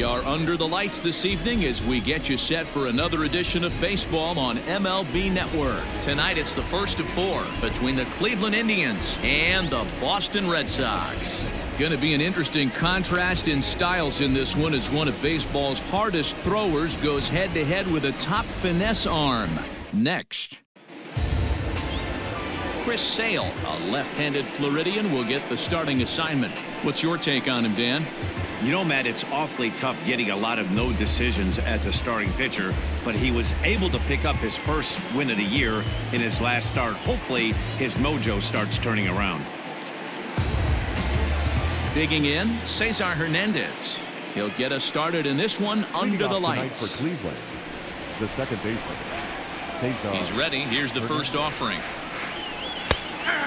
We are under the lights this evening as we get you set for another edition of baseball on MLB Network. Tonight it's the first of 4 between the Cleveland Indians and the Boston Red Sox. Going to be an interesting contrast in styles in this one as one of baseball's hardest throwers goes head-to-head with a top finesse arm. Next. Chris Sale, a left-handed Floridian, will get the starting assignment. What's your take on him, Dan? You know, Matt, it's awfully tough getting a lot of no decisions as a starting pitcher, but he was able to pick up his first win of the year in his last start. Hopefully, his mojo starts turning around. Digging in, Cesar Hernandez. He'll get us started in this one under the lights. For Cleveland, the second baseman, Cesar. He's ready. Here's the first offering.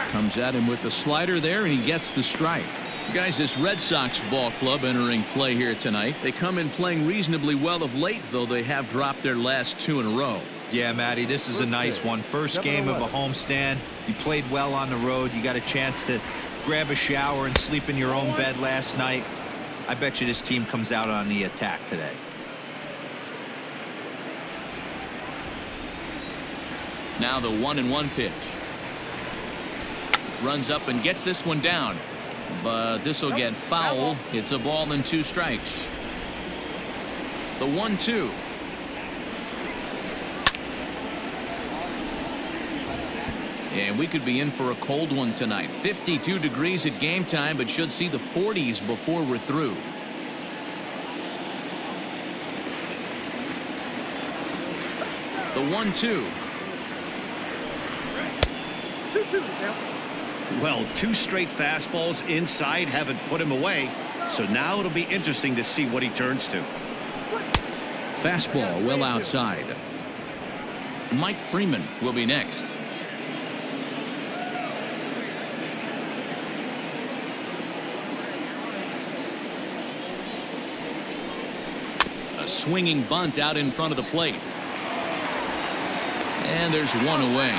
Comes at him with the slider there, and he gets the strike. Guys, this Red Sox ball club entering play here tonight. They come in playing reasonably well of late, though they have dropped their last 2 in a row. Yeah, Matty, this is a nice one. First game of a homestand. You played well on the road. You got a chance to grab a shower and sleep in your own bed last night. I bet you this team comes out on the attack today. Now the 1-1 pitch. Runs up and gets this one down. But this will get foul. It's a ball and 2 strikes. The 1-2. And we could be in for a cold one tonight. 52 degrees at game time, but should see the 40s before we're through. The 1-2. Well, 2 straight fastballs inside haven't put him away, so now it'll be interesting to see what he turns to. Fastball well outside. Mike Freeman will be next. A swinging bunt out in front of the plate. And there's one away.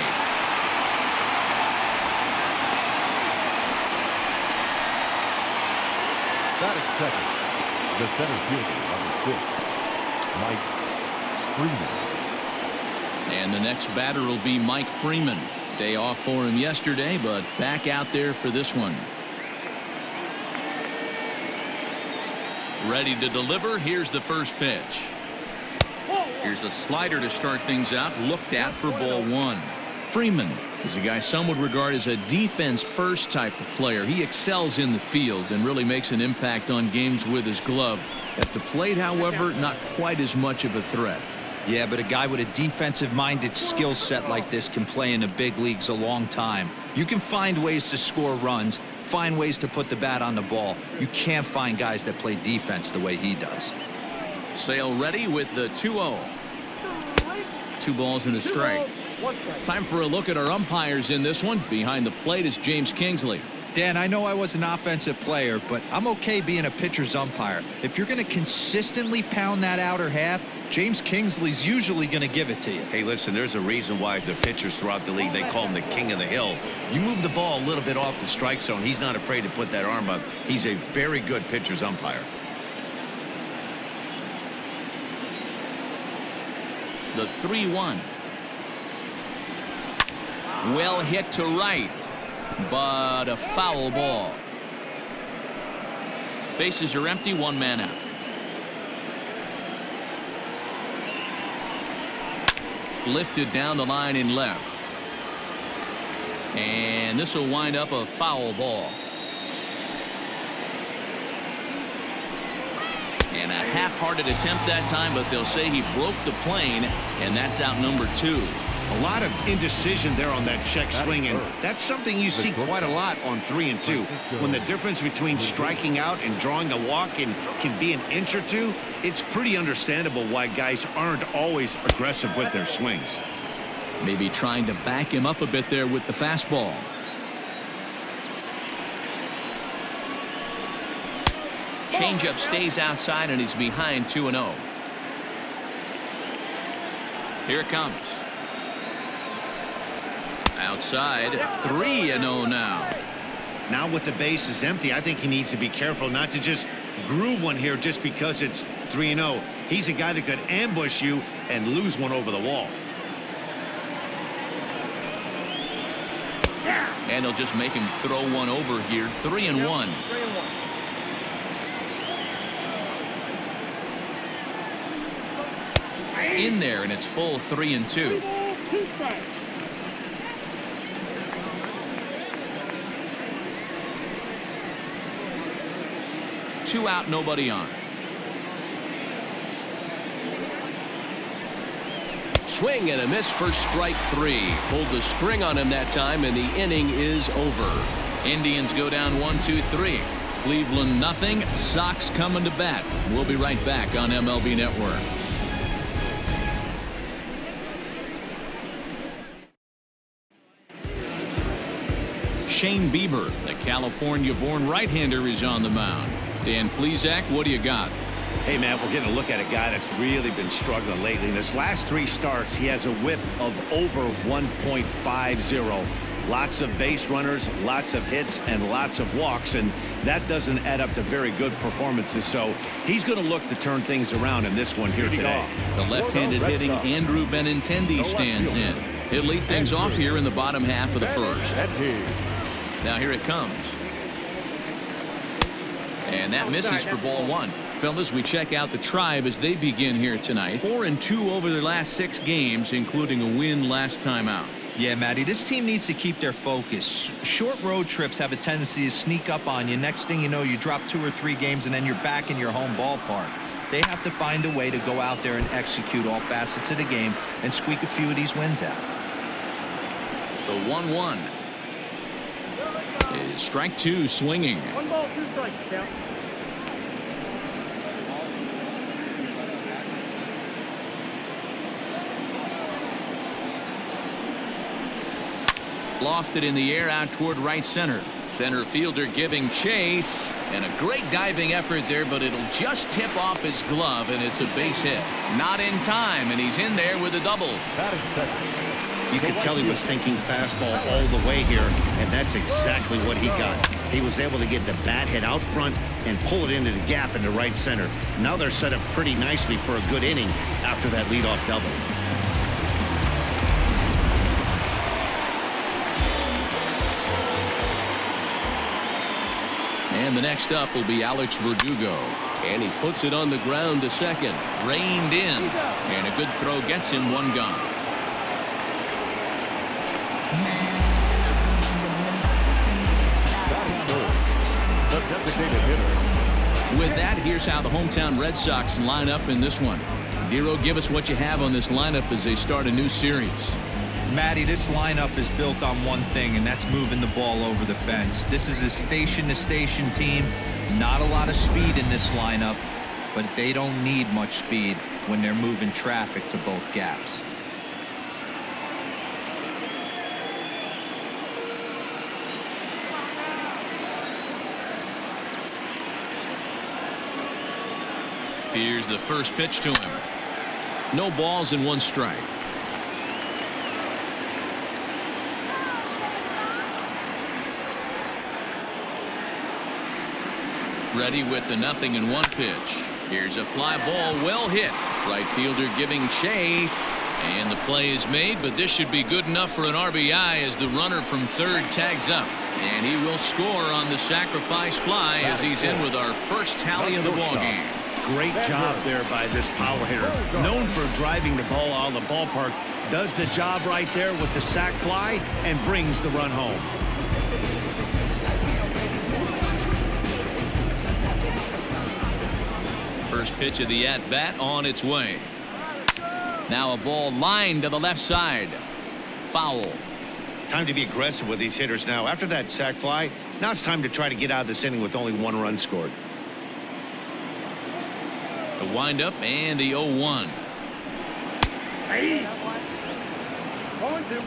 That is second. The center fielder, number 6, Mike Freeman. And the next batter will be Mike Freeman. Day off for him yesterday, but back out there for this one. Ready to deliver. Here's the first pitch. Here's a slider to start things out. Looked at for ball 1. Freeman is a guy some would regard as a defense-first type of player. He excels in the field and really makes an impact on games with his glove. At the plate, however, not quite as much of a threat. Yeah, but a guy with a defensive-minded skill set like this can play in the big leagues a long time. You can find ways to score runs, find ways to put the bat on the ball. You can't find guys that play defense the way he does. Sale ready with the 2-0. 2 balls and a strike. Time for a look at our umpires in this one. Behind the plate is James Kingsley. Dan, I know I was an offensive player, but I'm okay being a pitcher's umpire. If you're going to consistently pound that outer half, James Kingsley's usually going to give it to you. Hey, listen, there's a reason why the pitchers throughout the league, they call him the king of the hill. You move the ball a little bit off the strike zone, he's not afraid to put that arm up. He's a very good pitcher's umpire. The 3-1. Well hit to right, but a foul ball. Bases are empty, 1 man out. Lifted down the line in left. And this will wind up a foul ball. And a half-hearted attempt that time, but they'll say he broke the plane, and that's out number 2. A lot of indecision there on that check swing, and that's something you see quite a lot on 3 and 2. When the difference between striking out and drawing a walk can be an inch or 2, it's pretty understandable why guys aren't always aggressive with their swings. Maybe trying to back him up a bit there with the fastball. Changeup stays outside, and he's behind 2-0. Here it comes. Outside, 3-0 now. Now with the bases empty, I think he needs to be careful not to just groove one here just because it's 3-0. He's a guy that could ambush you and lose one over the wall. And they'll just make him throw one over here. 3-1. In there, and it's full 3-2. Two out, nobody on. Swing and a miss for strike 3. Pulled the string on him that time, and the inning is over. Indians go down 1-2-3. Cleveland nothing. Sox coming to bat. We'll be right back on MLB Network. Shane Bieber, the California-born right-hander, is on the mound. Dan Plesac, what do you got? Hey, man, we're getting a look at a guy that's really been struggling lately. In his last 3 starts, he has a whip of over 1.50. Lots of base runners, lots of hits, and lots of walks, and that doesn't add up to very good performances. So he's going to look to turn things around in this one here today. The left-handed hitting Andrew Benintendi stands in. He'll lead things off here in the bottom half of the first. Now here it comes. And that misses for ball 1. Fellas, we check out the Tribe as they begin here tonight. 4-2 over their last 6 games, including a win last time out. Yeah, Matty, this team needs to keep their focus. Short road trips have a tendency to sneak up on you. Next thing you know, you drop 2 or 3 games, and then you're back in your home ballpark. They have to find a way to go out there and execute all facets of the game and squeak a few of these wins out. The 1-1 is strike 2 swinging. 1 ball, 2 strikes, count. Lofted in the air out toward right center. Center fielder giving chase, and a great diving effort there, but it'll just tip off his glove, and it's a base hit. Not in time, and he's in there with a double. You could tell he was thinking fastball all the way here, and that's exactly what he got. He was able to get the bat hit out front and pull it into the gap into right center. Now they're set up pretty nicely for a good inning after that leadoff double. And the next up will be Alex Verdugo. And he puts it on the ground to second. Reined in. And a good throw gets him 1 gone. The designated hitter. With that, here's how the hometown Red Sox line up in this one. Dero, give us what you have on this lineup as they start a new series. Matty, this lineup is built on one thing, and that's moving the ball over the fence. This is a station-to-station team. Not a lot of speed in this lineup, but they don't need much speed when they're moving traffic to both gaps. Here's the first pitch to him. No balls and 1 strike. Ready with the 0-1 pitch. Here's a fly ball, well hit. Right fielder giving chase. And the play is made, but this should be good enough for an RBI as the runner from third tags up. And he will score on the sacrifice fly as he's in with our first tally of the ballgame. Great job there by this power hitter. Known for driving the ball out of the ballpark. Does the job right there with the sac fly and brings the run home. First pitch of the at-bat on its way. Now a ball lined to the left side. Foul. Time to be aggressive with these hitters now. After that sac fly, now it's time to try to get out of this inning with only 1 run scored. The windup and the 0-1. Hey. 1-2.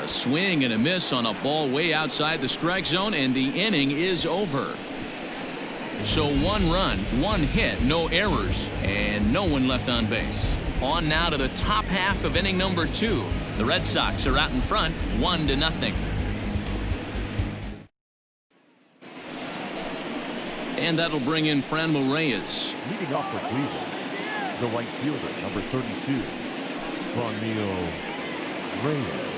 A swing and a miss on a ball way outside the strike zone, and the inning is over. So 1 run, 1 hit, no errors, and no one left on base. On now to the top half of inning number 2. The Red Sox are out in front, 1-0. And that'll bring in Franmil Reyes. Leading off for Cleveland, the right fielder, number 32, Franmil Reyes.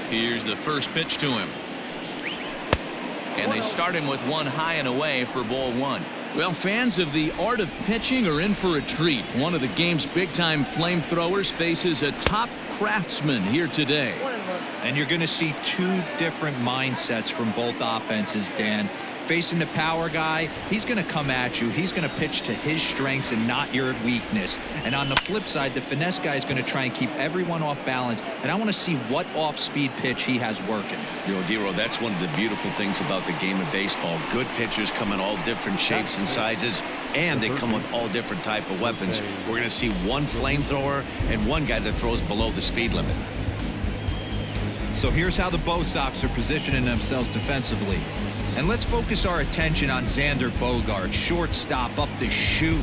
Here's the first pitch to him. And they start him with 1 high and away for ball 1. Well, fans of the art of pitching are in for a treat. One of the game's big-time flamethrowers faces a top craftsman here today. And you're going to see 2 different mindsets from both offenses, Dan. Facing the power guy, he's going to come at you. He's going to pitch to his strengths and not your weakness. And on the flip side, the finesse guy is going to try and keep everyone off balance. And I want to see what off-speed pitch he has working. You know, Dero, that's one of the beautiful things about the game of baseball. Good pitchers come in all different shapes and sizes, and they come with all different type of weapons. We're going to see 1 flamethrower and 1 guy that throws below the speed limit. So here's how the BOS Sox are positioning themselves defensively. And let's focus our attention on Xander Bogaerts, shortstop, up the chute,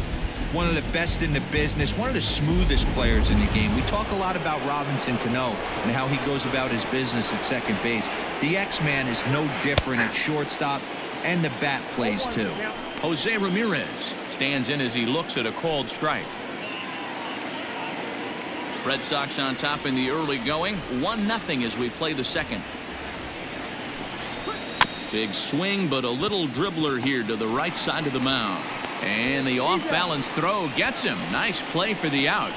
one of the best in the business, one of the smoothest players in the game. We talk a lot about Robinson Cano and how he goes about his business at second base. The X-Man is no different at shortstop, and the bat plays too. Jose Ramirez stands in as he looks at a called strike. Red Sox on top in the early going, 1-0 as we play the second. Big swing, but a little dribbler here to the right side of the mound. And the off-balance throw gets him. Nice play for the out.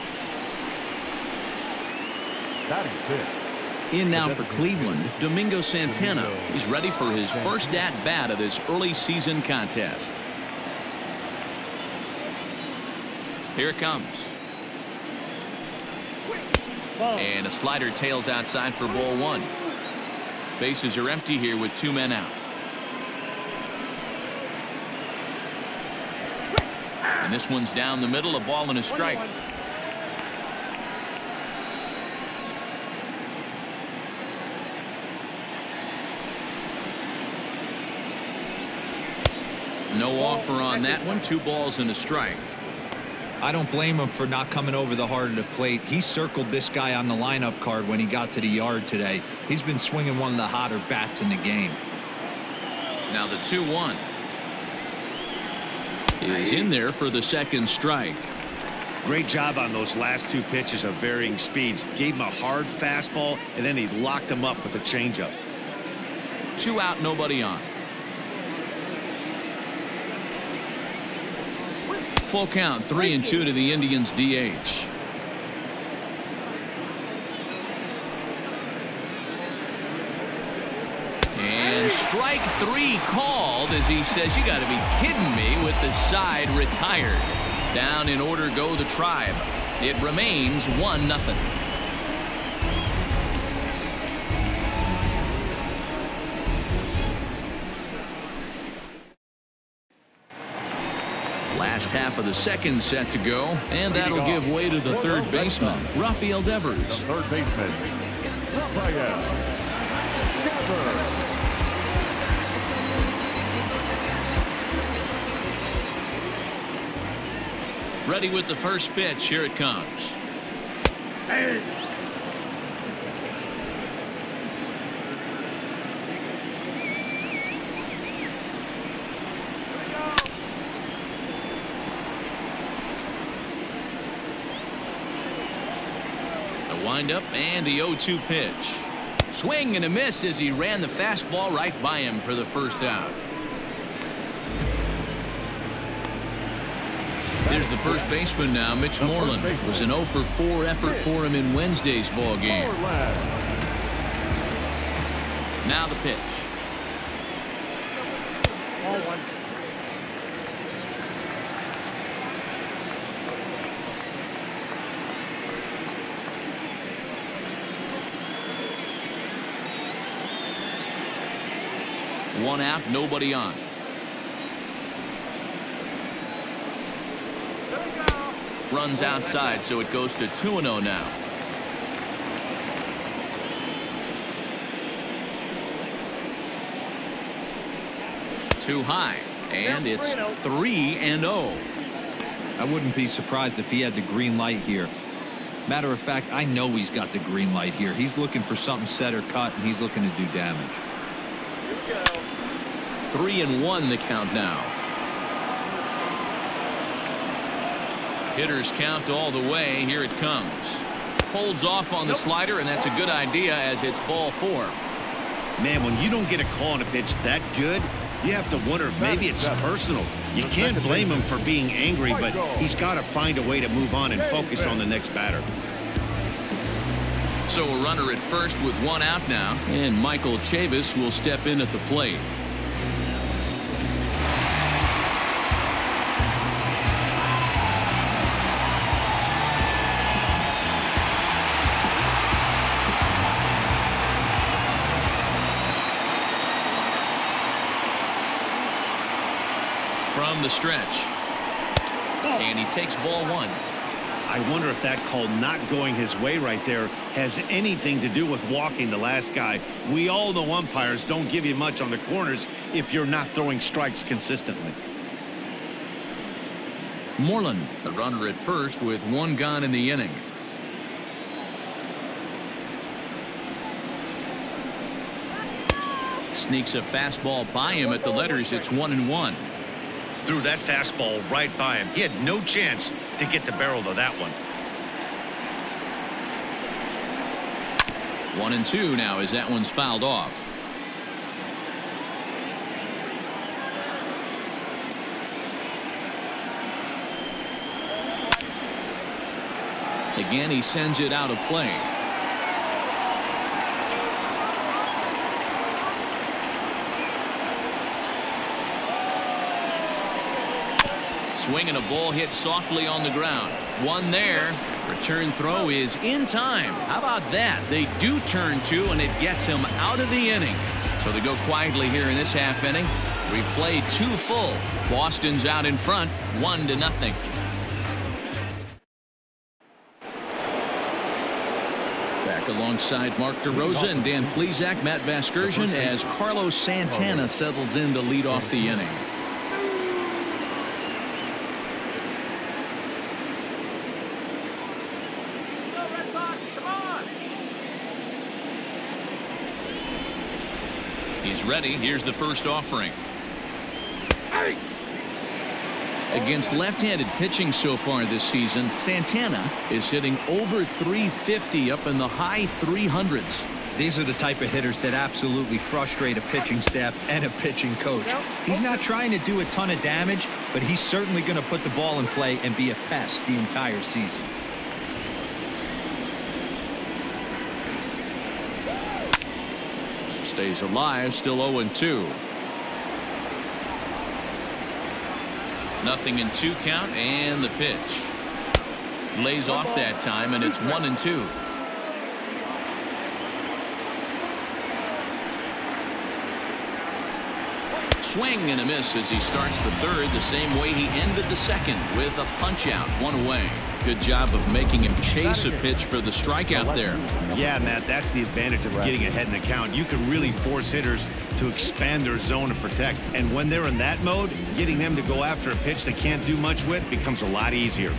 Batting fifth. In now for Cleveland, Domingo Santana. He's ready for his first at-bat of this early season contest. Here it comes. And a slider tails outside for ball 1. Bases are empty here with 2 men out. And this one's down the middle, a ball and a strike. No offer on that one. 2 balls and a strike. I don't blame him for not coming over the heart of the plate. He circled this guy on the lineup card when he got to the yard today. He's been swinging one of the hotter bats in the game. Now the 2-1 is in there for the second strike. Great job on those last 2 pitches of varying speeds. Gave him a hard fastball, and then he locked him up with a changeup. 2 out, nobody on. Full count, 3-2 to the Indians DH. And strike 3 called as he says, you got to be kidding me, with the side retired. Down in order go the Tribe. It remains 1-0. Last half of the second set to go, and that'll give way to the third baseman, Rafael Devers. The third baseman, Rafael Devers. Ready with the first pitch. Here it comes. Hey. Windup and the 0-2 pitch. Swing and a miss as he ran the fastball right by him for the first out. There's the first baseman now, Mitch Moreland. It was an 0-for-4 effort for him in Wednesday's ball game. Now the pitch. Ball 1. One out, nobody on. Runs outside, so it goes to 2-0 now. Too high, and it's 3-0. I wouldn't be surprised if he had the green light here. Matter of fact, I know he's got the green light here. He's looking for something set or cut, and he's looking to do damage. 3-1 the count now. Hitters count all the way. Here it comes. Holds off on the slider, and that's a good idea as it's ball 4. Man, when you don't get a call on a pitch that good, you have to wonder if maybe it's personal. You can't blame him for being angry, but he's got to find a way to move on and focus on the next batter. So a runner at first with 1 out now, and Michael Chavis will step in at the plate. From the stretch, and he takes ball 1. I wonder if that call not going his way right there has anything to do with walking the last guy. We all know umpires don't give you much on the corners if you're not throwing strikes consistently. Moreland, the runner at first with 1 gone in the inning. Sneaks a fastball by him at the letters. It's 1-1. Threw that fastball right by him. He had no chance to get the barrel to that one. 1-2 now as that one's fouled off. Again, he sends it out of play. Swing and a ball hit softly on the ground. 1 there. Return throw is in time. How about that? They do turn 2, and it gets him out of the inning. So they go quietly here in this half inning. We played 2 full. Boston's out in front, 1-0. Back alongside Mark DeRosa and Dan Plesac, Matt Vasgersian, as Carlos Santana settles in to lead off the inning. He's ready. Here's the first offering. Against left-handed pitching so far this season, Santana is hitting over 350 up in the high 300s. These are the type of hitters that absolutely frustrate a pitching staff and a pitching coach. He's not trying to do a ton of damage, but he's certainly going to put the ball in play and be a pest the entire season. Stays alive, still 0-2. 0-2 count, and the pitch. Lays off that time, and it's 1-2. Swing and a miss as he starts the third the same way he ended the second, with a punch out, 1 away. Good job of making him chase a pitch for the strikeout there. Yeah, Matt, that's the advantage of getting ahead in the count. You can really force hitters to expand their zone and protect. And when they're in that mode, getting them to go after a pitch they can't do much with becomes a lot easier.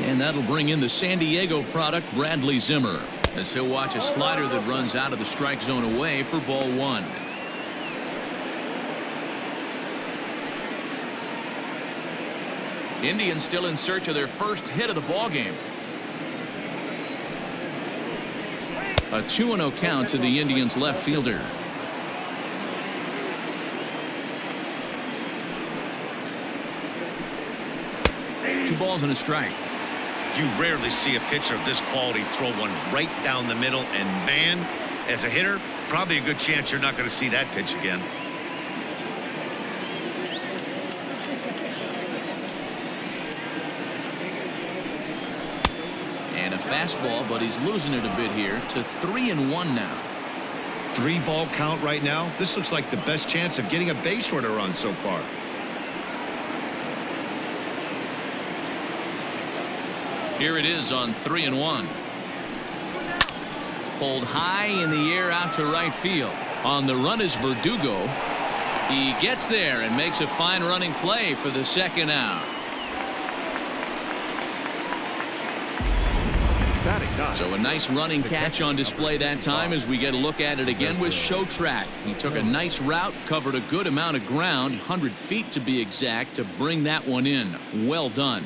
And that'll bring in the San Diego product, Bradley Zimmer, as he'll watch a slider that runs out of the strike zone away for ball 1. Indians still in search of their first hit of the ball game. A 2-0 count to the Indians left fielder. Two balls and a strike. You rarely see a pitcher of this quality throw one right down the middle, and man, as a hitter, probably a good chance you're not going to see that pitch again. And a fastball, but he's losing it a bit here to 3-1 now. 3-ball count right now. This looks like the best chance of getting a base runner run so far. Here it is on 3-1. Pulled high in the air out to right field. On the run is Verdugo. He gets there and makes a fine running play for the second out. So a nice running catch on display that time as we get a look at it again with Show Track. He took a nice route, covered a good amount of ground, 100 feet to be exact, to bring that one in. Well done.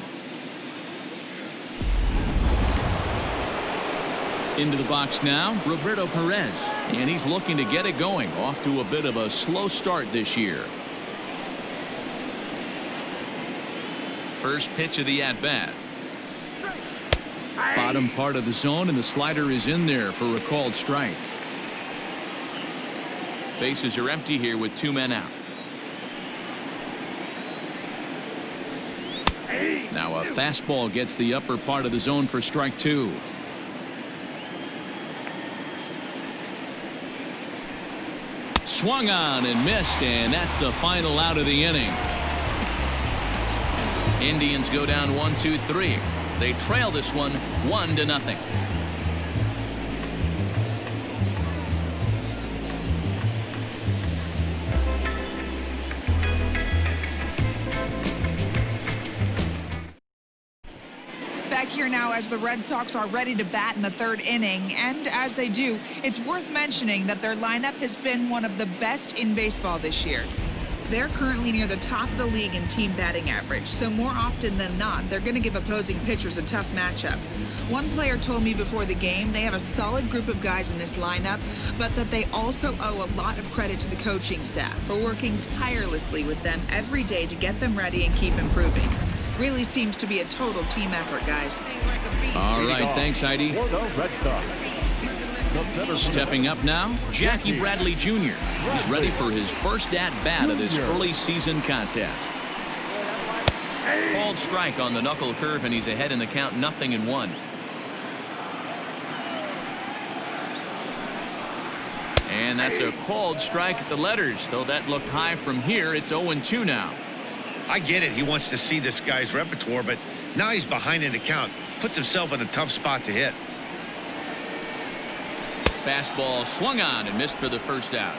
Into the box now, Roberto Perez, and he's looking to get it going. Off to a bit of a slow start this year. First pitch of the at-bat. Bottom part of the zone, and the slider is in there for a called strike. Bases are empty here with 2 men out. Now a fastball gets the upper part of the zone for strike 2. Swung on and missed, and that's the final out of the inning. Indians go down 1-2-3. They trail this one 1-0. Back here now as the Red Sox are ready to bat in the 3rd inning, and as they do, it's worth mentioning that their lineup has been one of the best in baseball this year. They're currently near the top of the league in team batting average, so more often than not, they're going to give opposing pitchers a tough matchup. One player told me before the game they have a solid group of guys in this lineup, but that they also owe a lot of credit to the coaching staff for working tirelessly with them every day to get them ready and keep improving. Really seems to be a total team effort, guys. All right, thanks, Heidi. Stepping up now, Jackie Bradley Jr. He's ready for his first at-bat of this early season contest. Called strike on the knuckle curve, and he's ahead in the count, 0-1. And that's a called strike at the letters, though that looked high from here. It's 0-2 now. I get it. He wants to see this guy's repertoire, but now he's behind in the count. Puts himself in a tough spot to hit. Fastball swung on and missed for the first out.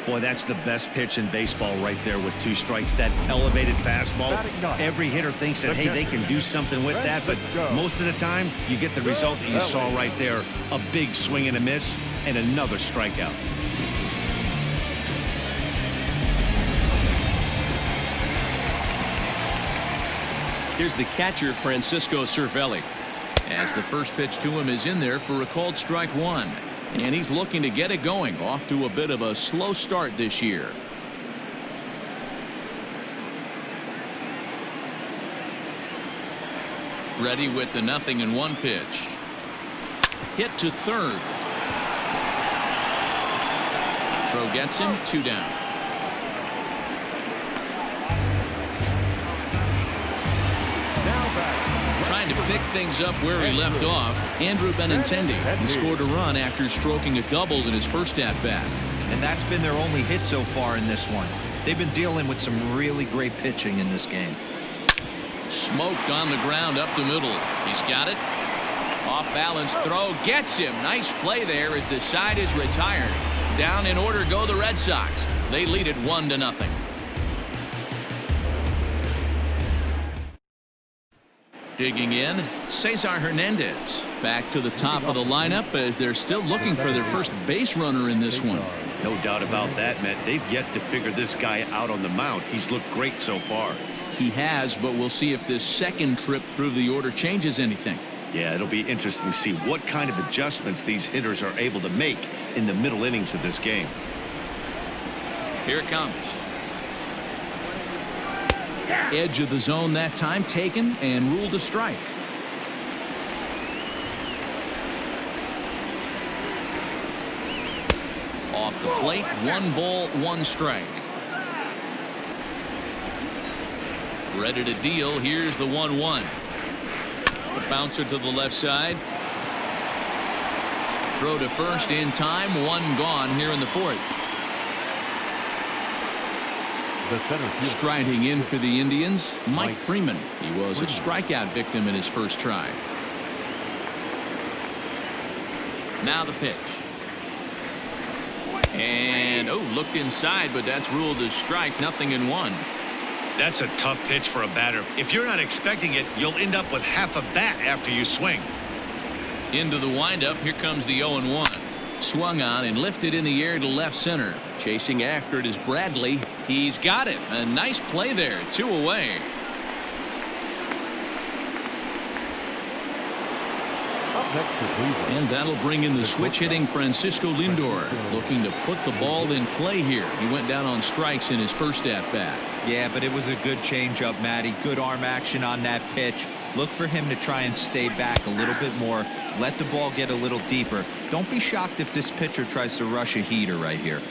Boy, that's the best pitch in baseball right there with 2 strikes. That elevated fastball. Every hitter thinks that, hey, they can do something with that, but most of the time you get the result that you saw right there. A big swing and a miss and another strikeout. Here's the catcher, Francisco Cervelli, as the first pitch to him is in there for a called strike 1. And he's looking to get it going, off to a bit of a slow start this year. Ready with the 0-1 pitch. Hit to third. Throw gets him, 2 down. Trying to pick things up where he left off, Andrew Benintendi. He scored a run after stroking a double in his first at-bat. And that's been their only hit so far in this one. They've been dealing with some really great pitching in this game. Smoked on the ground up the middle. He's got it. Off balance throw gets him. Nice play there as the side is retired. Down in order go the Red Sox. They lead it 1-0. Digging in, Cesar Hernandez. Back to the top of the lineup as they're still looking for their first base runner in this one. No doubt about that, Matt. They've yet to figure this guy out on the mound. He's looked great so far. He has, but we'll see if this second trip through the order changes anything. Yeah, it'll be interesting to see what kind of adjustments these hitters are able to make in the middle innings of this game. Here it comes. Edge of the zone that time taken and ruled a strike. Off the plate, 1 ball, 1 strike. Ready to deal. Here's the 1-1. The bouncer to the left side. Throw to first in time. 1 gone here in the 4th. Striding in for the Indians, Mike Freeman. He was a strikeout victim in his first try. Now the pitch. And, oh, looked inside, but that's ruled as strike, 0-1. That's a tough pitch for a batter. If you're not expecting it, you'll end up with half a bat after you swing. Into the windup, here comes the 0-1. Swung on and lifted in the air to left center. Chasing after it is Bradley. He's got it. A nice play there. 2 away. And that'll bring in the switch hitting Francisco Lindor, looking to put the ball in play here. He went down on strikes in his first at-bat. Yeah, but it was a good changeup, Matty. Good arm action on that pitch. Look for him to try and stay back a little bit more. Let the ball get a little deeper. Don't be shocked if this pitcher tries to rush a heater right here.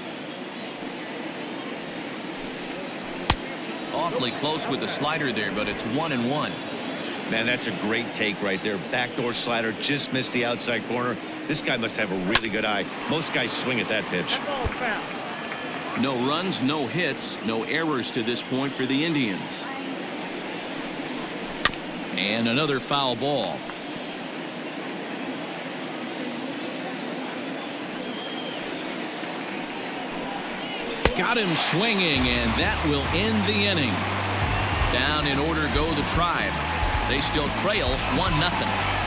Awfully close with the slider there, but it's 1-1. Man, that's a great take right there. Backdoor slider, just missed the outside corner. This guy must have a really good eye. Most guys swing at that pitch. No runs, no hits, no errors to this point for the Indians. And another foul ball. Got him swinging, and that will end the inning. Down in order go the Tribe. They still trail 1-0.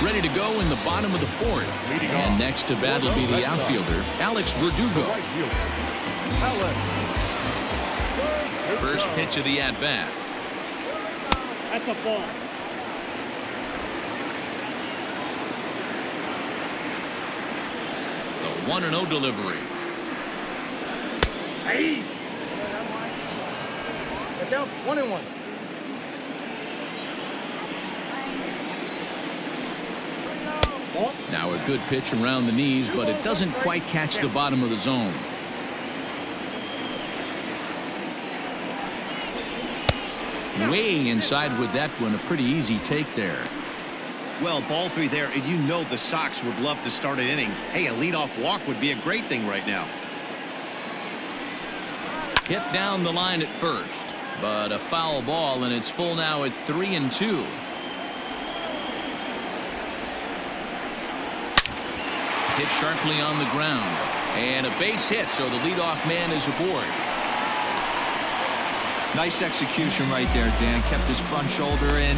Ready to go in the bottom of the fourth. And next to bat will be the outfielder, Alex Verdugo. First pitch of the at-bat. That's a ball. The 1-0 delivery. Hey! Get down, 1-1. Now a good pitch around the knees, but it doesn't quite catch the bottom of the zone. Way inside with that one. A pretty easy take there. Well, ball 3 there, and you know the Sox would love to start an inning. Hey, a leadoff walk would be a great thing right now. Hit down the line at first, but a foul ball, and it's full now at 3-2. Hit sharply on the ground, and a base hit, so the leadoff man is aboard. Nice execution right there, Dan. Kept his front shoulder in,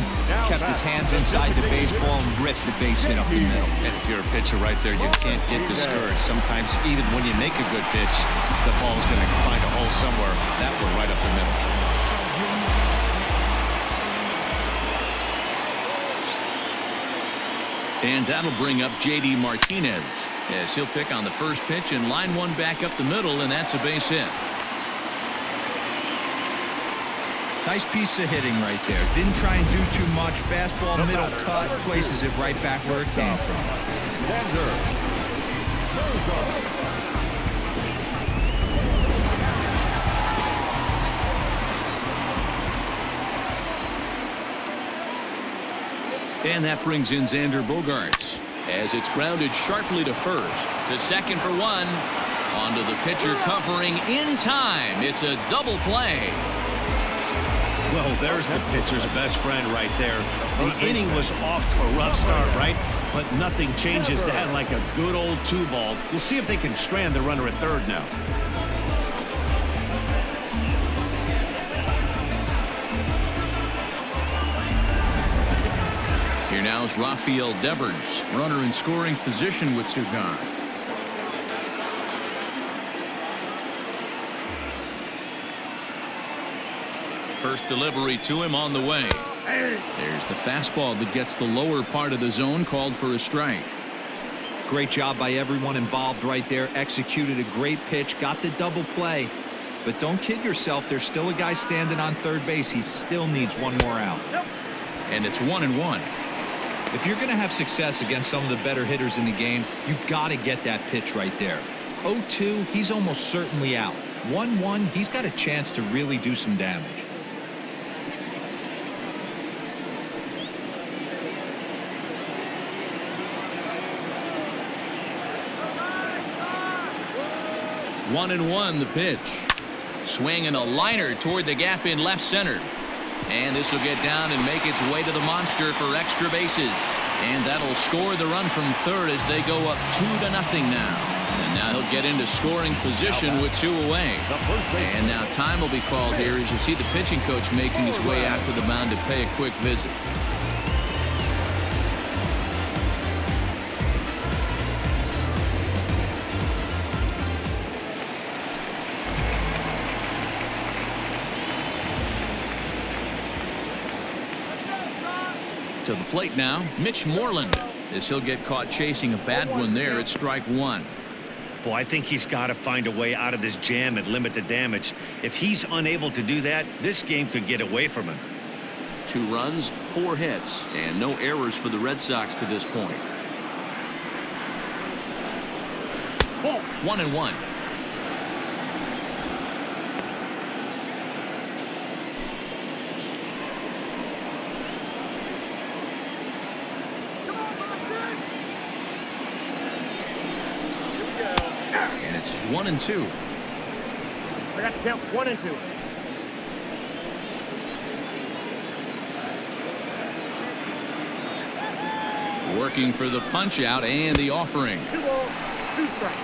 kept his hands inside the baseball, and ripped the base hit up the middle. And if you're a pitcher right there, you can't get discouraged. Sometimes even when you make a good pitch, the ball's going to find a hole somewhere. That one right up the middle. And that'll bring up J.D. Martinez as he'll pick on the first pitch and line one back up the middle, and that's a base hit. Nice piece of hitting right there. Didn't try and do too much. Fastball, middle cut, places it right back where it came from. And that brings in Xander Bogaerts as it's grounded sharply to first. To second for one. Onto the pitcher covering in time. It's a double play. Well, there's the pitcher's best friend right there. The inning was off to a rough start, right? But nothing changes that like a good old 2-ball. We'll see if they can strand the runner at third now. Here now is Rafael Devers, runner in scoring position with Sugan. First delivery to him on the way. There's the fastball that gets the lower part of the zone, called for a strike. Great job by everyone involved right there. Executed a great pitch, got the double play. But don't kid yourself, there's still a guy standing on third base. He still needs one more out. And it's 1-1. If you're going to have success against some of the better hitters in the game, you've got to get that pitch right there. 0-2, he's almost certainly out. 1-1, he's got a chance to really do some damage. One and one, the pitch. Swinging a liner toward the gap in left center. And this will get down and make its way to the monster for extra bases. And that'll score the run from third as they go up 2-0 now. And now he'll get into scoring position with 2 away. And now time will be called here as you see the pitching coach making his way out to the mound to pay a quick visit. To the plate now, Mitch Moreland, as he'll get caught chasing a bad one there at strike 1. Boy, I think he's got to find a way out of this jam and limit the damage. If he's unable to do that, this game could get away from him. 2 runs, 4 hits, and no errors for the Red Sox to this point. 1-1. It's 1-2. I got to count 1 and 2. Working for the punch out and the offering. 2 balls, 2 strikes.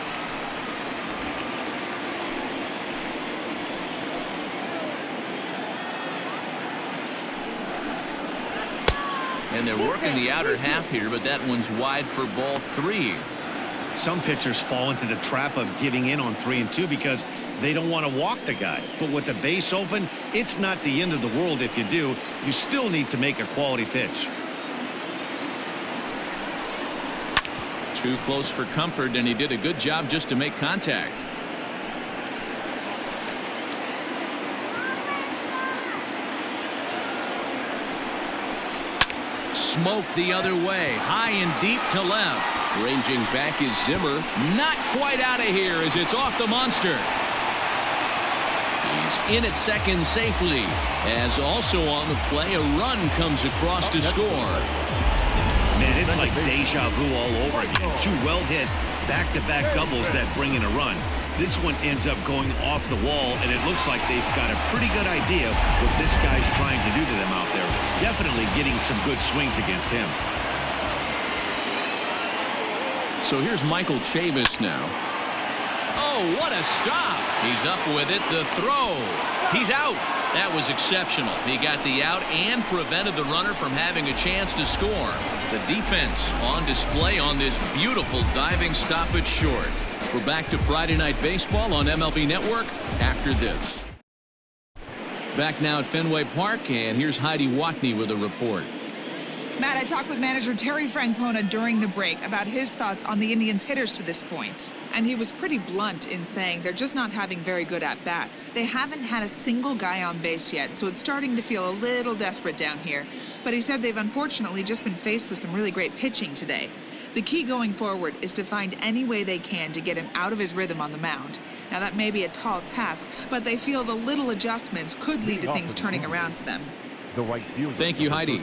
And they're working the outer half here, but that one's wide for ball 3. Some pitchers fall into the trap of giving in on 3 and 2 because they don't want to walk the guy. But with the base open, it's not the end of the world if you do. You still need to make a quality pitch. Too close for comfort, and he did a good job just to make contact. Smoke the other way, high and deep to left. Ranging back is Zimmer. Not quite out of here as it's off the monster. He's in at second safely, as also on the play a run comes across to score. Man, it's like deja vu all over again. 2 well-hit back-to-back doubles that bring in a run. This one ends up going off the wall, and it looks like they've got a pretty good idea what this guy's trying to do to them out there. Definitely getting some good swings against him. So here's Michael Chavis now. Oh, what a stop. He's up with it. The throw. He's out. That was exceptional. He got the out and prevented the runner from having a chance to score. The defense on display on this beautiful diving stop at short. We're back to Friday Night Baseball on MLB Network after this. Back now at Fenway Park, and here's Heidi Watney with a report. Matt, I talked with manager Terry Francona during the break about his thoughts on the Indians' hitters to this point. And he was pretty blunt in saying they're just not having very good at-bats. They haven't had a single guy on base yet, so it's starting to feel a little desperate down here. But he said they've unfortunately just been faced with some really great pitching today. The key going forward is to find any way they can to get him out of his rhythm on the mound. Now, that may be a tall task, but they feel the little adjustments could lead to things turning around for them. The right fielder. Thank you, Heidi.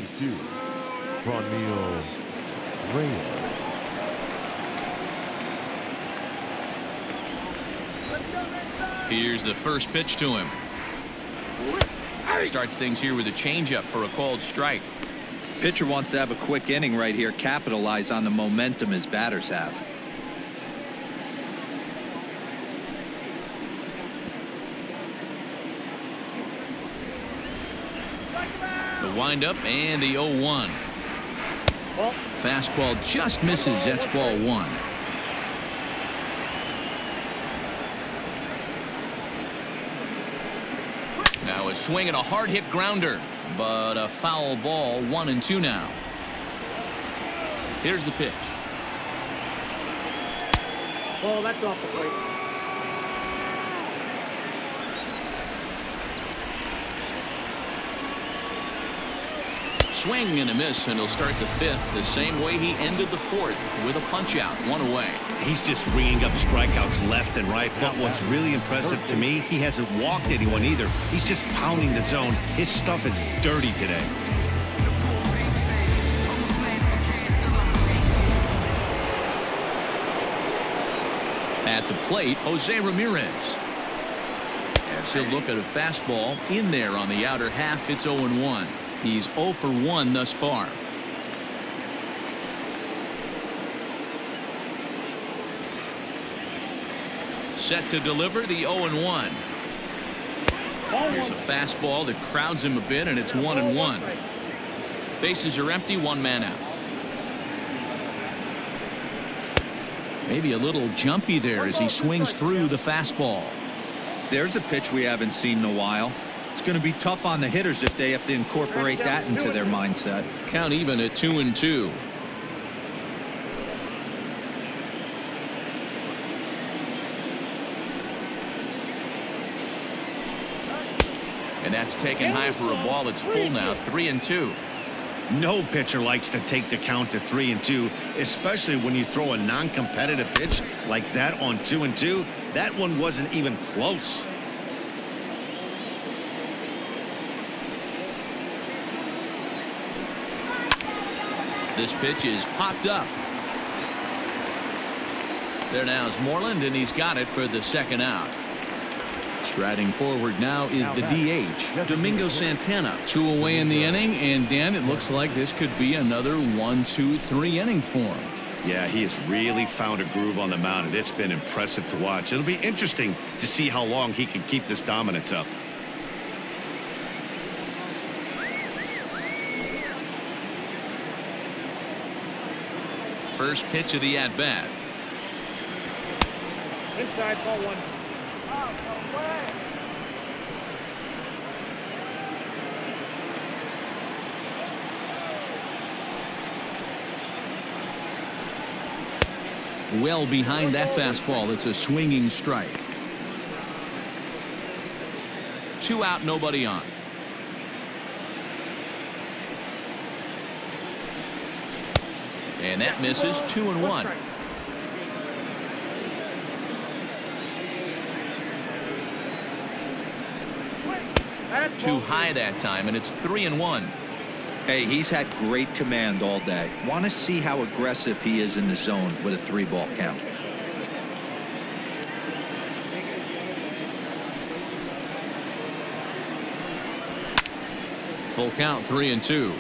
Ronnie Reyes. Here's the first pitch to him. Starts things here with a changeup for a called strike. Pitcher wants to have a quick inning right here, capitalize on the momentum his batters have. The windup and the 0-1. Fastball just misses. That's ball 1. Now a swing and a hard hit grounder, but a foul ball. 1-2 now. Here's the pitch. Ball, that's off the plate. Swing and a miss, and he'll start the 5th the same way he ended the 4th with a punch out, 1 away. He's just ringing up strikeouts left and right. But what's really impressive to me, he hasn't walked anyone either. He's just pounding the zone. His stuff is dirty today. At the plate, Jose Ramirez. as he'll look at a fastball in there on the outer half. It's 0-1. He's 0 for 1 thus far. Set to deliver the 0-1. Here's a fastball that crowds him a bit, and it's 1-1. Bases are empty, one man out. Maybe a little jumpy there as he swings through the fastball. There's a pitch we haven't seen in a while. It's going to be tough on the hitters if they have to incorporate that into their mindset. Count even at 2-2. And that's taken high for a ball. It's full now, 3-2. No pitcher likes to take the count to 3-2, especially when you throw a non-competitive pitch like that on 2-2. That one wasn't even close. This pitch is popped up. There now is Moreland, and he's got it for the second out. Striding forward now is the DH, Domingo Santana. 2 away in the inning, and Dan, it looks like this could be another 1-2-3 inning for him. Yeah, he has really found a groove on the mound, and it's been impressive to watch. It'll be interesting to see how long he can keep this dominance up. First pitch of the at-bat. Inside, ball 1. Well behind that fastball. It's a swinging strike. 2 out, nobody on. And that misses. 2-1. Too high that time, and it's 3-1. Hey, he's had great command all day. Want to see how aggressive he is in the zone with a 3-ball count. Full count, 3-2.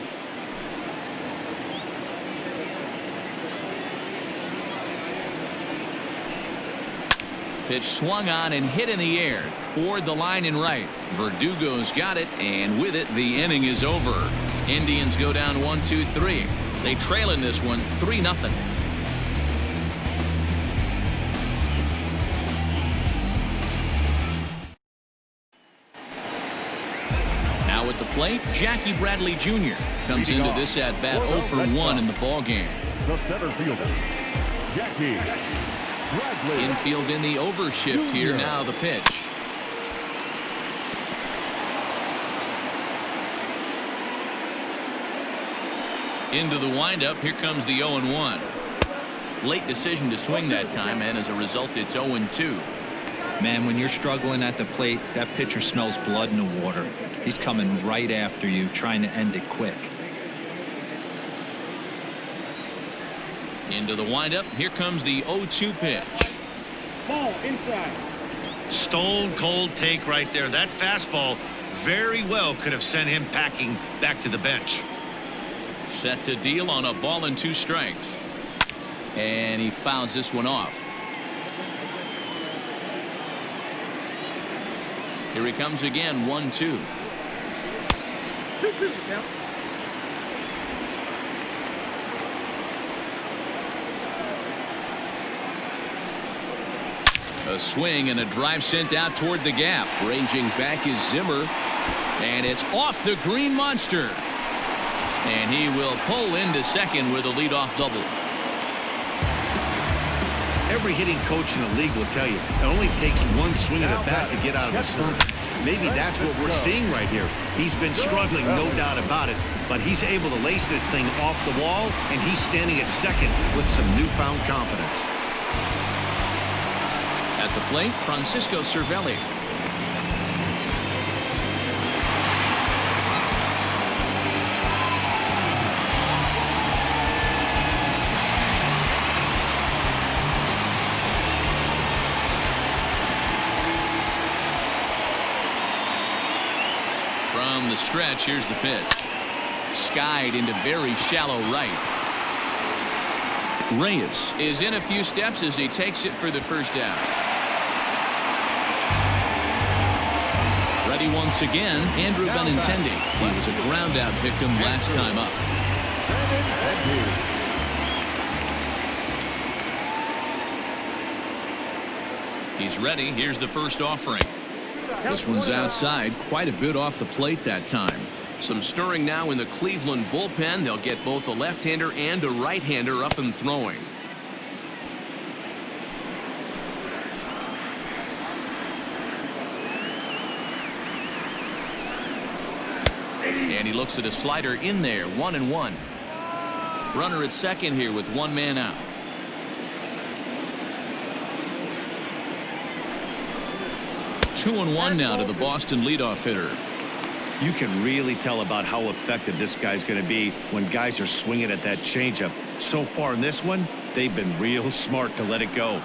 Pitch swung on and hit in the air toward the line and right. Verdugo's got it, and with it, the inning is over. Indians go down 1-2-3. They trail in this one 3-0. Now at the plate, Jackie Bradley Jr. comes into this at bat 0 for 1 in the ball game. The center fielder, Jackie Bradley. Infield in the overshift here. Now the pitch. Into the windup. Here comes the 0-1. Late decision to swing that time, and as a result, it's 0-2. Man, when you're struggling at the plate, that pitcher smells blood in the water. He's coming right after you, trying to end it quick. Into the windup. Here comes the 0-2 pitch. Ball inside. Stone cold take right there. That fastball very well could have sent him packing back to the bench. Set to deal on a ball and 2 strikes. And he fouls this one off. Here he comes again, 1-2. 2-2 count. A swing and a drive sent out toward the gap. Ranging back is Zimmer, and it's off the green monster. And he will pull into second with a leadoff double. Every hitting coach in the league will tell you it only takes one swing of the bat to get out of the slump. Maybe that's what we're seeing right here. He's been struggling, no doubt about it, but he's able to lace this thing off the wall, and he's standing at second with some newfound confidence. At the plate, Francisco Cervelli. the stretch. Here's the pitch. Skied into very shallow right. Reyes is in a few steps as he takes it for the first down. Ready once again, Andrew Benintendi. He was a ground-out victim last time up. He's ready. Here's the first offering. This one's outside, quite a bit off the plate that time. Some stirring now in the Cleveland bullpen. They'll get both a left-hander and a right-hander up and throwing. And he looks at a slider in there, 1-1. Runner at second here with one man out. Two and one now to the Boston leadoff hitter. You can really tell about how effective this guy's going to be when guys are swinging at that changeup. So far in this one, they've been real smart to let it go.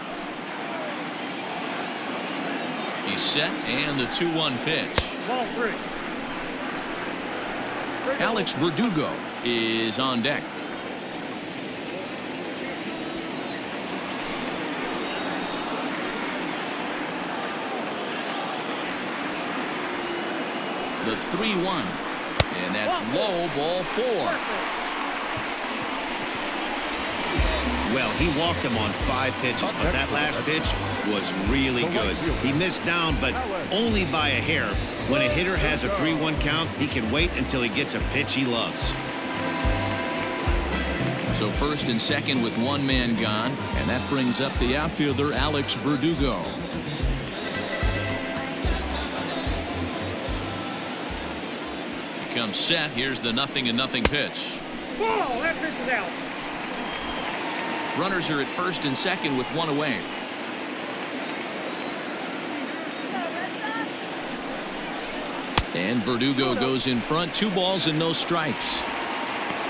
He's set, and the 2-1 pitch. Ball 3. Alex Verdugo is on deck. The 3-1, and that's low, ball 4. Well, he walked him on 5 pitches, but that last pitch was really good. He missed down, but only by a hair. When a hitter has a 3-1 count, he can wait until he gets a pitch he loves. So first and second with one man gone, and that brings up the outfielder Alex Verdugo. He comes set. Here's the 0-0 pitch. Ball. That pitch is out. Runners are at first and second with one away. And Verdugo goes in front. 2 balls and no strikes.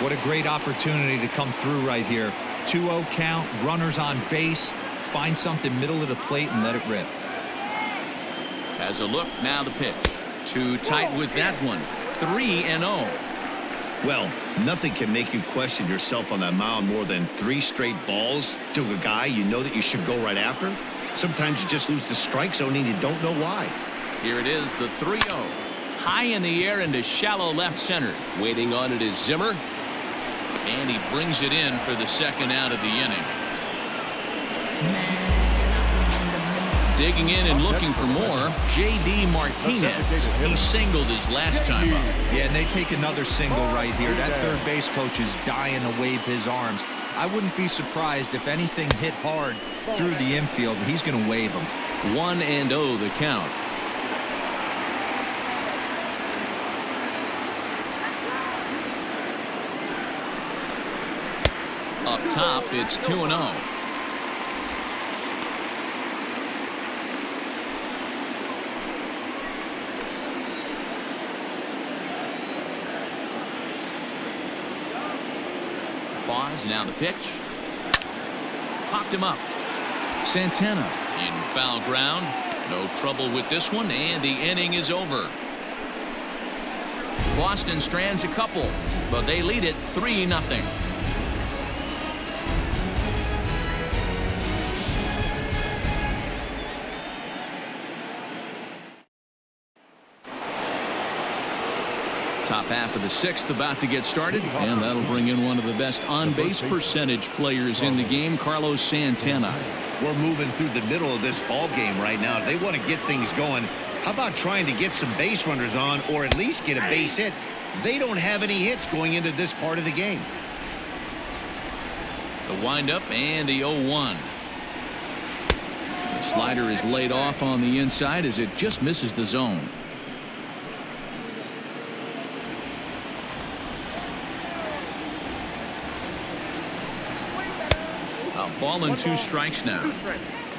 What a great opportunity to come through right here. 2-0 count, runners on base. Find something middle of the plate and let it rip. Has a look. Now the pitch. Too tight with that one. 3-0. Well, nothing can make you question yourself on that mound more than 3 straight balls to a guy you know that you should go right after. Sometimes you just lose the strike zone and you don't know why. Here it is, the 3-0. High in the air into shallow left center. Waiting on it is Zimmer. And he brings it in for the second out of the inning. Digging in and looking for more, J.D. Martinez. He singled his last time up. Yeah, and they take another single right here. That third base coach is dying to wave his arms. I wouldn't be surprised if anything hit hard through the infield. He's going to wave them. 1-0 the count. Up top, it's 2-0. Pause, now the pitch. Popped him up. Santana in foul ground. No trouble with this one, and the inning is over. Boston strands a couple, but they lead it 3-0. Top half of the 6th about to get started, and that'll bring in one of the best on-base percentage players in the game, Carlos Santana. We're moving through the middle of this ball game right now. They want to get things going. How about trying to get some base runners on, or at least get a base hit? They don't have any hits going into this part of the game. The windup and the 0-1. The slider is laid off on the inside as it just misses the zone. Ball and 2 strikes now.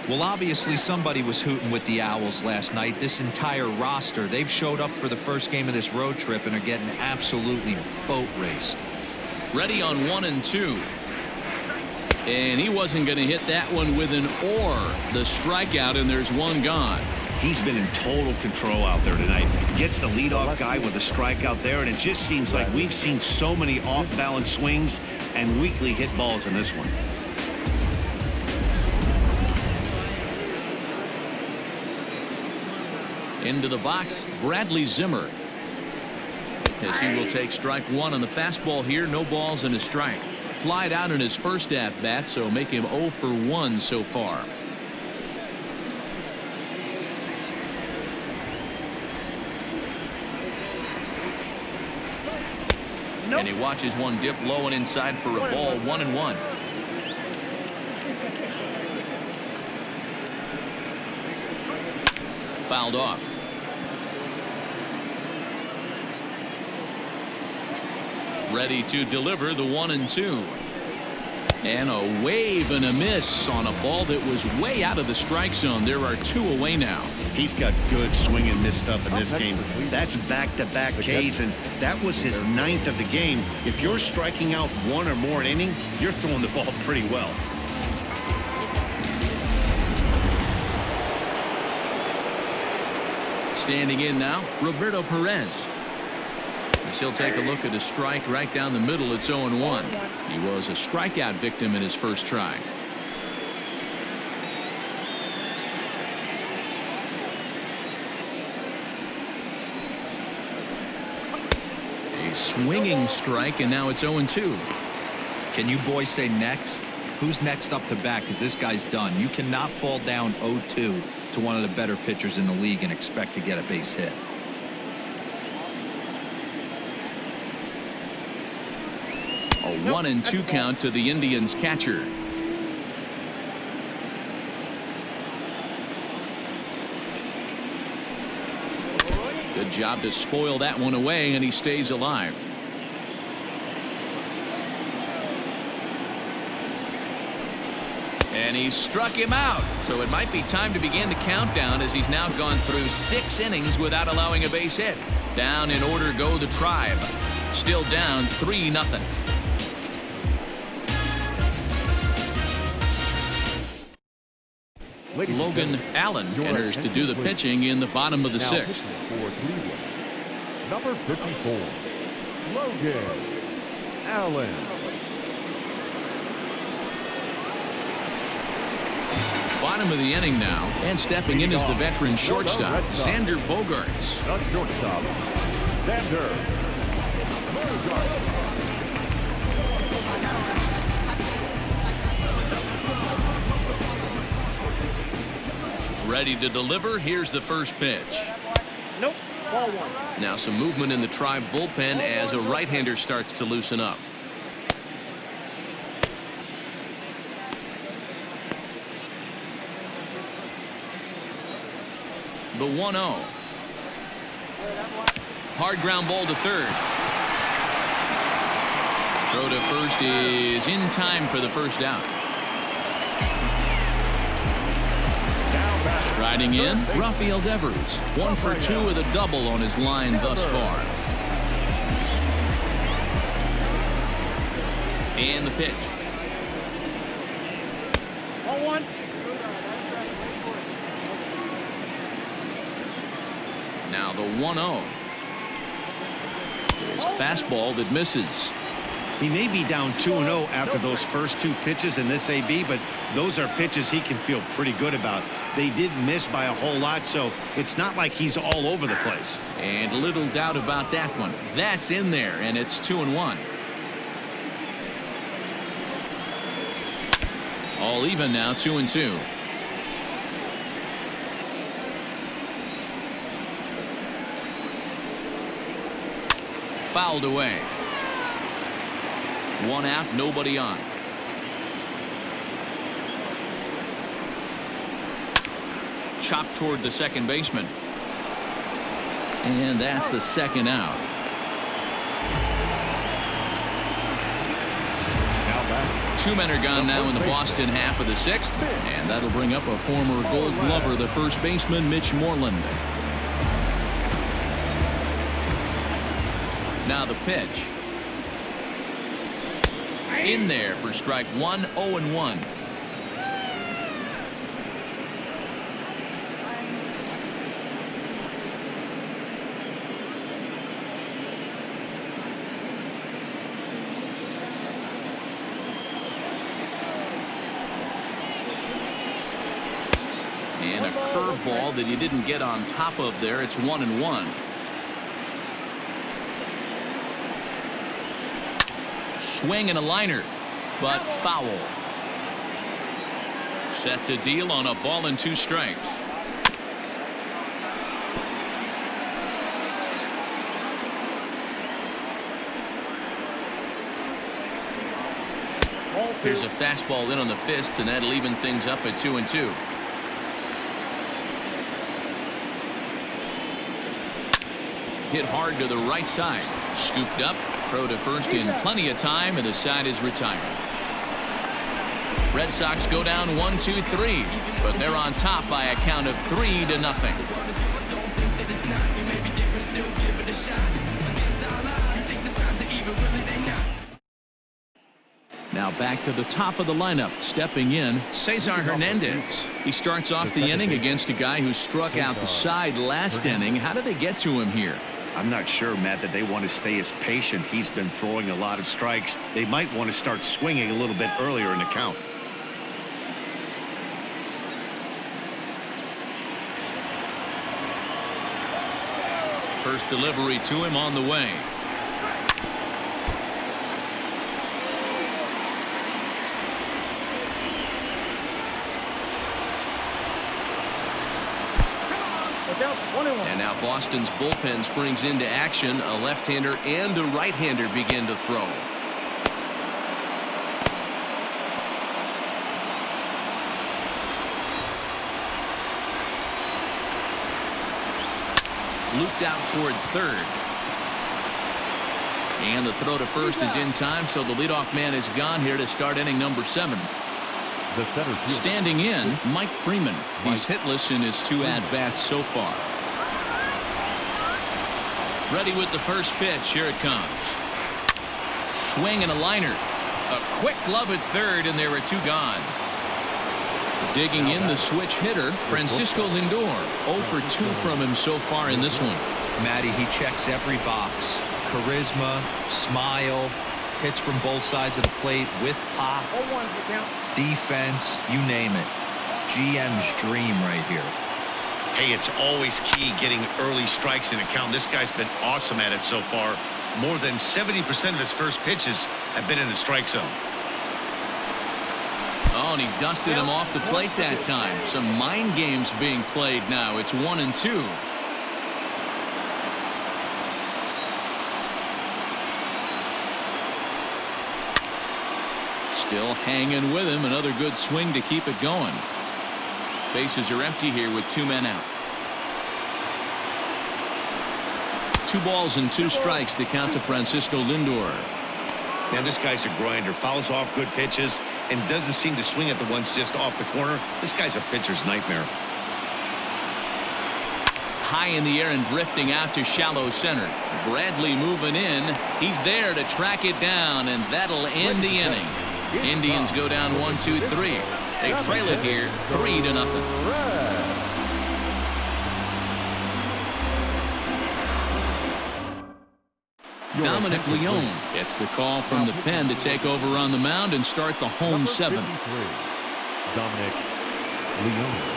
Well, obviously somebody was hooting with the Owls last night. This entire roster, they've showed up for the first game of this road trip and are getting absolutely boat raced. Ready on 1-2. And he wasn't going to hit that one with an or. The strikeout, and there's one gone. He's been in total control out there tonight. Gets the leadoff guy with a strikeout there, and it just seems like we've seen so many off-balance swings and weakly hit balls in this one. Into the box, Bradley Zimmer. As he will take strike one on the fastball here. No balls and a strike. Flied out in his first at-bat, so make him 0 for 1 so far. And he watches one dip low and inside for a ball. 1-1. Fouled off. Ready to deliver the 1-2. And a wave and a miss on a ball that was way out of the strike zone. There are 2 away now. He's got good swing and miss stuff in this game. That's back-to-back Ks, and that was his 9th of the game. If you're striking out 1 or more an inning, you're throwing the ball pretty well. Standing in now, Roberto Perez. As he'll take a look at a strike right down the middle. It's 0-1. He was a strikeout victim in his first try. A swinging strike, and now it's 0-2. Can you boys say next? Who's next up to bat? Because this guy's done. You cannot fall down 0-2 to one of the better pitchers in the league and expect to get a base hit. A 1-2 count to the Indians catcher. Good job to spoil that one away, and he stays alive. And he struck him out. So it might be time to begin the countdown, as he's now gone through 6 innings without allowing a base hit. Down in order go the Tribe. Still down 3-0. Logan Allen enters to do the pitching in the bottom of the 6th. For Cleveland, number 54, Logan Allen. Bottom of the inning now, and stepping in is the veteran shortstop, Xander Bogaerts. The shortstop, Xander Bogaerts. Ready to deliver. Here's the first pitch. Nope. Ball 1. Now some movement in the Tribe bullpen as a right-hander starts to loosen up. The 1-0. Hard ground ball to third. Throw to first is in time for the first out. Striding in, Rafael Devers. 1 for 2 with a double on his line thus far. And the pitch. Ball 1. Now the 1-0. There's a fastball that misses. He may be down 2-0 after those first 2 pitches in this AB, but those are pitches he can feel pretty good about. They did miss by a whole lot, so it's not like he's all over the place. And little doubt about that one. That's in there, and it's 2-1. All even now, 2-2. Fouled away. 1 out, nobody on. Chopped toward the second baseman. And that's the second out. Two men are gone now in the Boston half of the 6th. And that'll bring up a former Gold Glover, the first baseman, Mitch Moreland. Now the pitch. In there for strike 1, 0-1. curveball that he didn't get on top of there. It's 1-1. Swing and a liner, but foul. Set to deal on a ball and 2 strikes. Here's a fastball in on the fists, and that'll even things up at 2-2. Hit hard to the right side. Scooped up. Throw to first in plenty of time, and the side is retired. Red Sox go down 1-2-3, but they're on top by a count of 3-0. Now back to the top of the lineup. Stepping in, Cesar Hernandez. He starts off the inning against a guy who struck out the side last inning. How did they get to him here? I'm not sure, Matt, that they want to stay as patient. He's been throwing a lot of strikes. They might want to start swinging a little bit earlier in the count. First delivery to him on the way. And now Boston's bullpen springs into action. A left-hander and a right-hander begin to throw. Looped out toward third. And the throw to first is in time, so the leadoff man is gone here to start inning number 7. Standing in, Mike Freeman. He's hitless in his 2 at-bats so far. Ready with the first pitch. Here it comes. Swing and a liner. A quick glove at third, and there are 2 gone. Digging in the switch hitter, Francisco Lindor. 0 for 2 from him so far in this one. Matty, he checks every box. Charisma, smile, hits from both sides of the plate with pop, defense, you name it. GM's dream right here. Hey, it's always key getting early strikes in a count. This guy's been awesome at it so far. More than 70% of his first pitches have been in the strike zone. Oh, and he dusted him off the plate that time. Some mind games being played now. It's 1-2. Still hanging with him. Another good swing to keep it going. Bases are empty here with 2 men out. 2 balls and 2 strikes. The count to Francisco Lindor. Man, this guy's a grinder. Fouls off good pitches and doesn't seem to swing at the ones just off the corner. This guy's a pitcher's nightmare. High in the air and drifting out to shallow center. Bradley moving in. He's there to track it down, and that'll end the inning. Indians go down 1-2-3. They trail it here 3-0. Dominic Leone gets the call from the pen to take over on the mound and start the home 7th. Dominic Leone.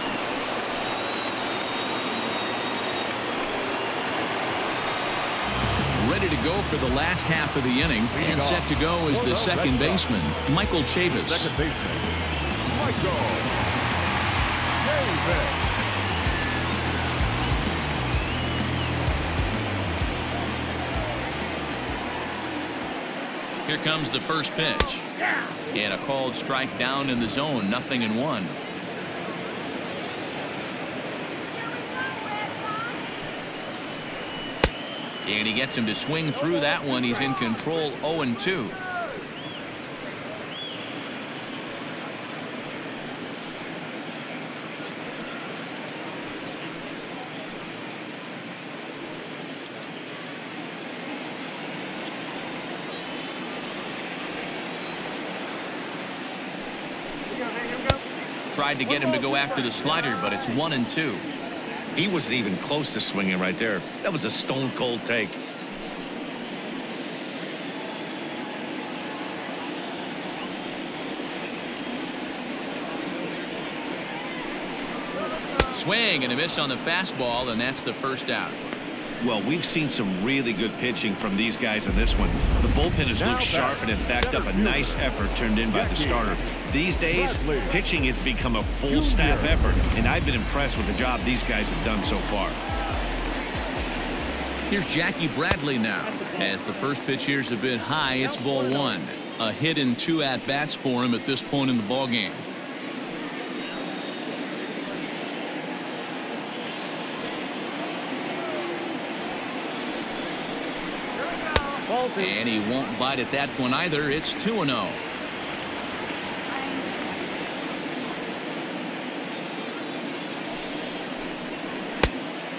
Ready to go for the last half of the inning, and set to go is the second baseman, Michael Chavis. Second baseman, Michael Chavis. Here comes the first pitch. And a called strike down in the zone, 0-1. And he gets him to swing through that one. He's in control, 0-2. Tried to get him to go after the slider, but it's 1-2. He wasn't even close to swinging right there. That was a stone cold take. swing and a miss on the fastball, and that's the first out. Well, we've seen some really good pitching from these guys in this one. The bullpen has looked sharp and have backed up a nice effort turned in by the starter. These days, pitching has become a full staff effort, and I've been impressed with the job these guys have done so far. Here's Jackie Bradley now. As the first pitch here's a bit high, it's ball one. A hit and 2 at-bats for him at this point in the ballgame. And he won't bite at that one either. It's 2-0.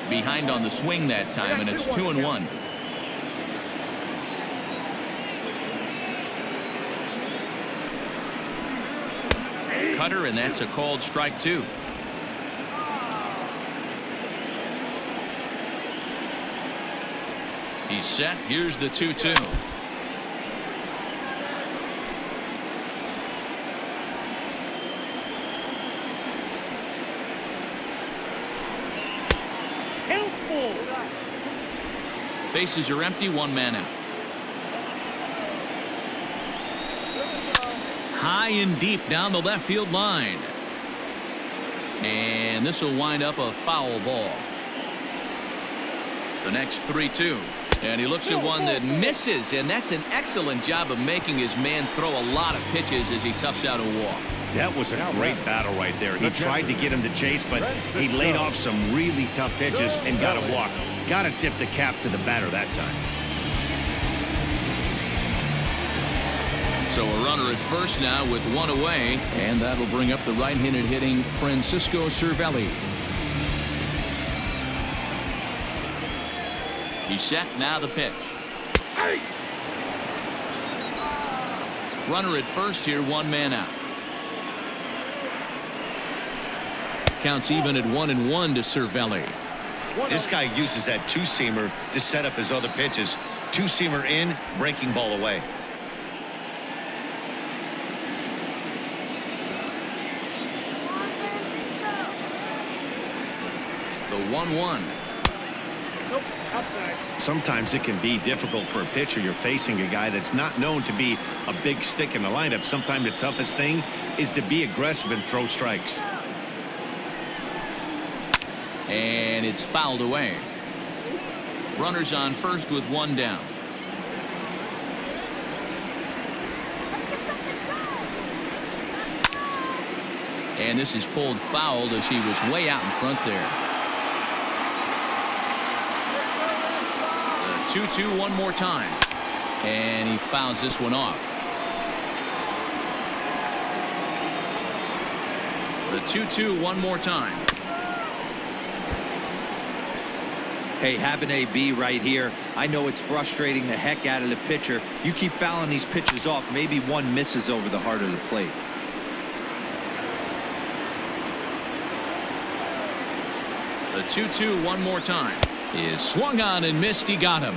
Behind on the swing that time, and it's 2-1. Cutter, and that's a called strike 2. He's set. Here's the 2-2. Bases are empty, 1 man out. High and deep down the left field line. And this will wind up a foul ball. The next 3-2. And he looks at one that misses, and that's an excellent job of making his man throw a lot of pitches as he toughs out a walk. That was a great battle right there. He tried to get him to chase, but he laid off some really tough pitches and got a walk. Got to tip the cap to the batter that time. So a runner at first now with 1 away, and that'll bring up the right-handed hitting Francisco Cervelli. He's set. Now the pitch. Runner at first here, 1 man out. Counts even at 1-1 to Cervelli. This guy uses that two-seamer to set up his other pitches. Two-seamer in, breaking ball away. The 1-1. Sometimes it can be difficult for a pitcher. You're facing a guy that's not known to be a big stick in the lineup. Sometimes the toughest thing is to be aggressive and throw strikes. And it's fouled away. Runners on first with 1 down. And this is pulled fouled as he was way out in front there. The 2-2 one more time. And he fouls this one off. The 2-2 one more time. Hey, have an AB right here. I know it's frustrating the heck out of the pitcher. You keep fouling these pitches off, maybe one misses over the heart of the plate. The 2-2 one more time. Is swung on and missed. He got him.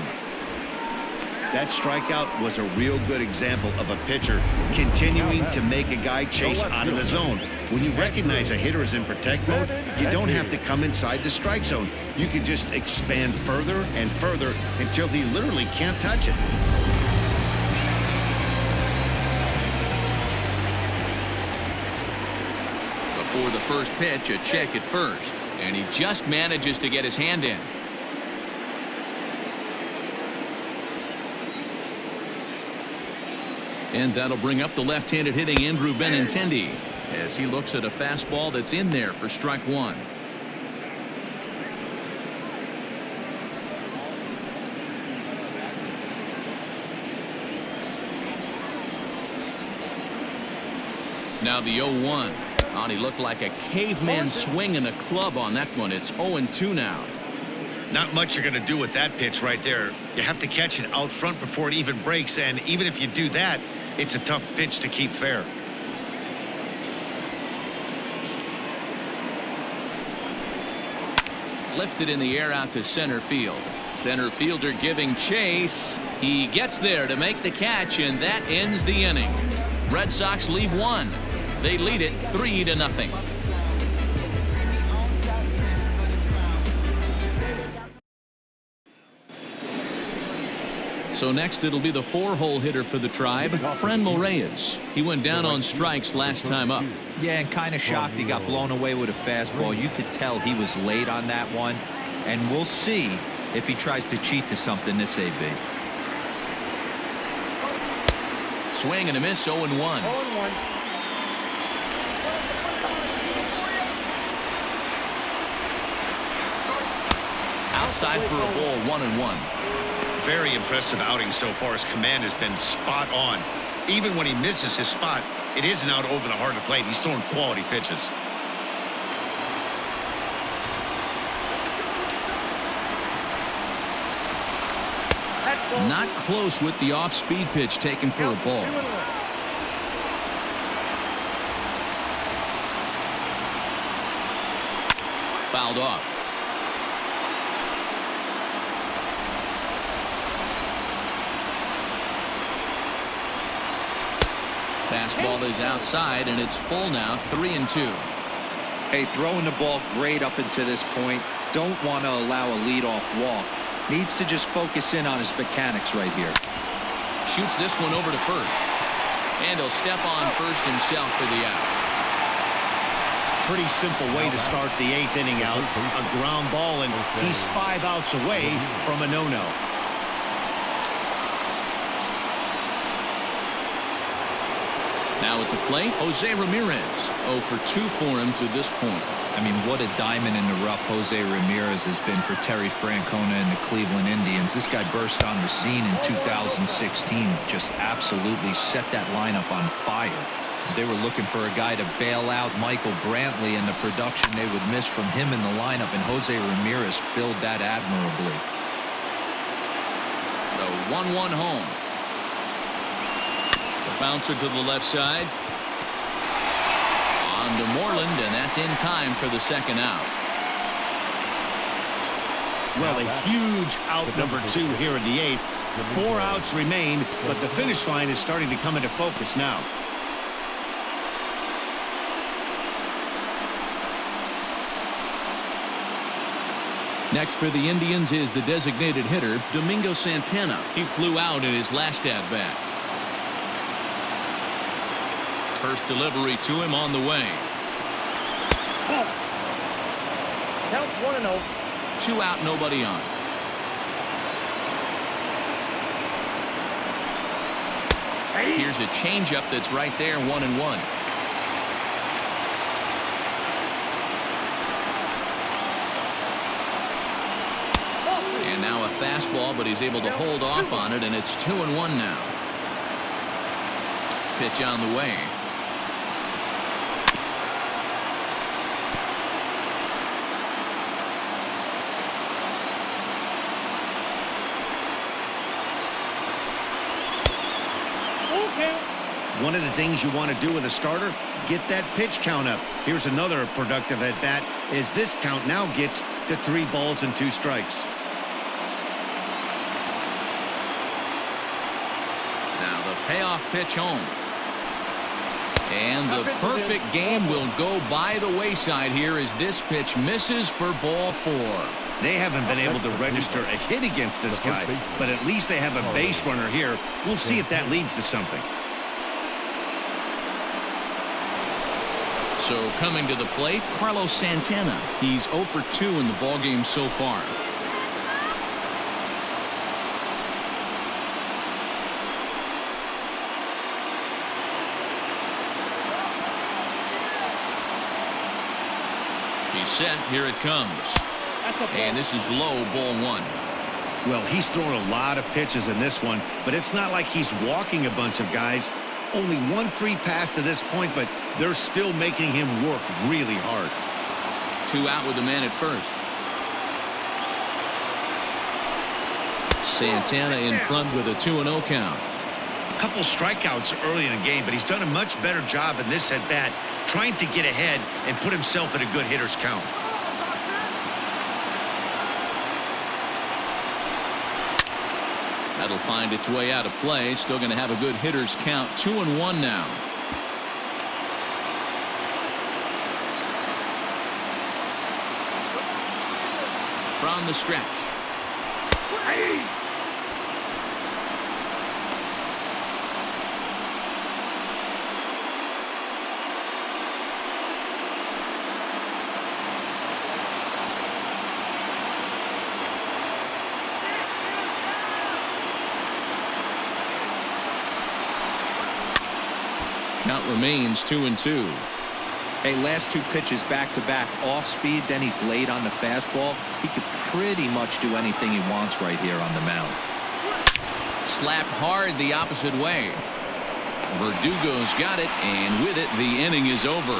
That strikeout was a real good example of a pitcher continuing to make a guy chase out of the zone. When you recognize a hitter is in protect mode, you don't have to come inside the strike zone. You can just expand further and further until he literally can't touch it. Before the first pitch, a check at first. And he just manages to get his hand in. And that'll bring up the left-handed hitting Andrew Benintendi as he looks at a fastball that's in there for strike 1. Now the 0-1. On, he looked like a caveman swinging a club on that one. It's 0-2 now. Not much you're going to do with that pitch right there. You have to catch it out front before it even breaks, and even if you do that, it's a tough pitch to keep fair. Lifted in the air out to center field. Center fielder giving chase. He gets there to make the catch, and that ends the inning. Red Sox leave 1. They lead it 3-0. So next it'll be the 4-hole hitter for the Tribe, Franmil Reyes. He went down on strikes last time up. Yeah, and kind of shocked he got blown away with a fastball. You could tell he was late on that one. And we'll see if he tries to cheat to something this AB. Swing and a miss, 0-1. 0-1. Outside for a ball, 1-1. Very impressive outing so far. His command has been spot on. Even when he misses his spot, it isn't out over the heart of the plate. He's throwing quality pitches. Not close with the off-speed pitch taken for a ball. Fouled off. Fastball is outside, and it's full now, 3-2. Hey, throwing the ball great up until this point. Don't want to allow a leadoff walk. Needs to just focus in on his mechanics right here. Shoots this one over to first. And he'll step on first himself for the out. Pretty simple way to start the 8th inning out. A ground ball, and he's 5 outs away from a no-no. Now at the plate, Jose Ramirez. 0 for 2 for him to this point. I mean, what a diamond in the rough Jose Ramirez has been for Terry Francona and the Cleveland Indians. This guy burst on the scene in 2016, just absolutely set that lineup on fire. They were looking for a guy to bail out Michael Brantley, and the production they would miss from him in the lineup, and Jose Ramirez filled that admirably. The 1-1 home. The bouncer to the left side. On to Moreland, and that's in time for the second out. Well, a huge out number 2 here in the 8th. 4 outs remain, but the finish line is starting to come into focus now. Next for the Indians is the designated hitter, Domingo Santana. He flew out in his last at-bat. First delivery to him on the way. Counts 1-0. 2 out, nobody on. Here's a changeup that's right there, 1-1. And now a fastball, but he's able to hold off on it, and it's 2-1 now. Pitch on the way. One of the things you want to do with a starter, get that pitch count up. Here's another productive at-bat as this count now gets to 3 balls and 2 strikes. Now the payoff pitch home. And the perfect game will go by the wayside here as this pitch misses for ball 4. They haven't been able to register a hit against this guy, but at least they have a base runner here. We'll see if that leads to something. So coming to the plate, Carlos Santana. He's 0 for 2 in the ballgame so far. He's set. Here it comes. And this is low, ball 1. Well, he's thrown a lot of pitches in this one, but it's not like he's walking a bunch of guys. Only 1 free pass to this point, but they're still making him work really hard. 2 out with the man at first. Santana in front with a 2-0 count. A couple strikeouts early in the game, but he's done a much better job in this at-bat trying to get ahead and put himself in a good hitter's count. That'll find its way out of play. Still going to have a good hitter's count. 2-1 now. From the stretch. Count remains 2-2. Hey, last two pitches back-to-back off speed, then he's late on the fastball. He could pretty much do anything he wants right here on the mound. Slapped hard the opposite way. Verdugo's got it, and with it, the inning is over.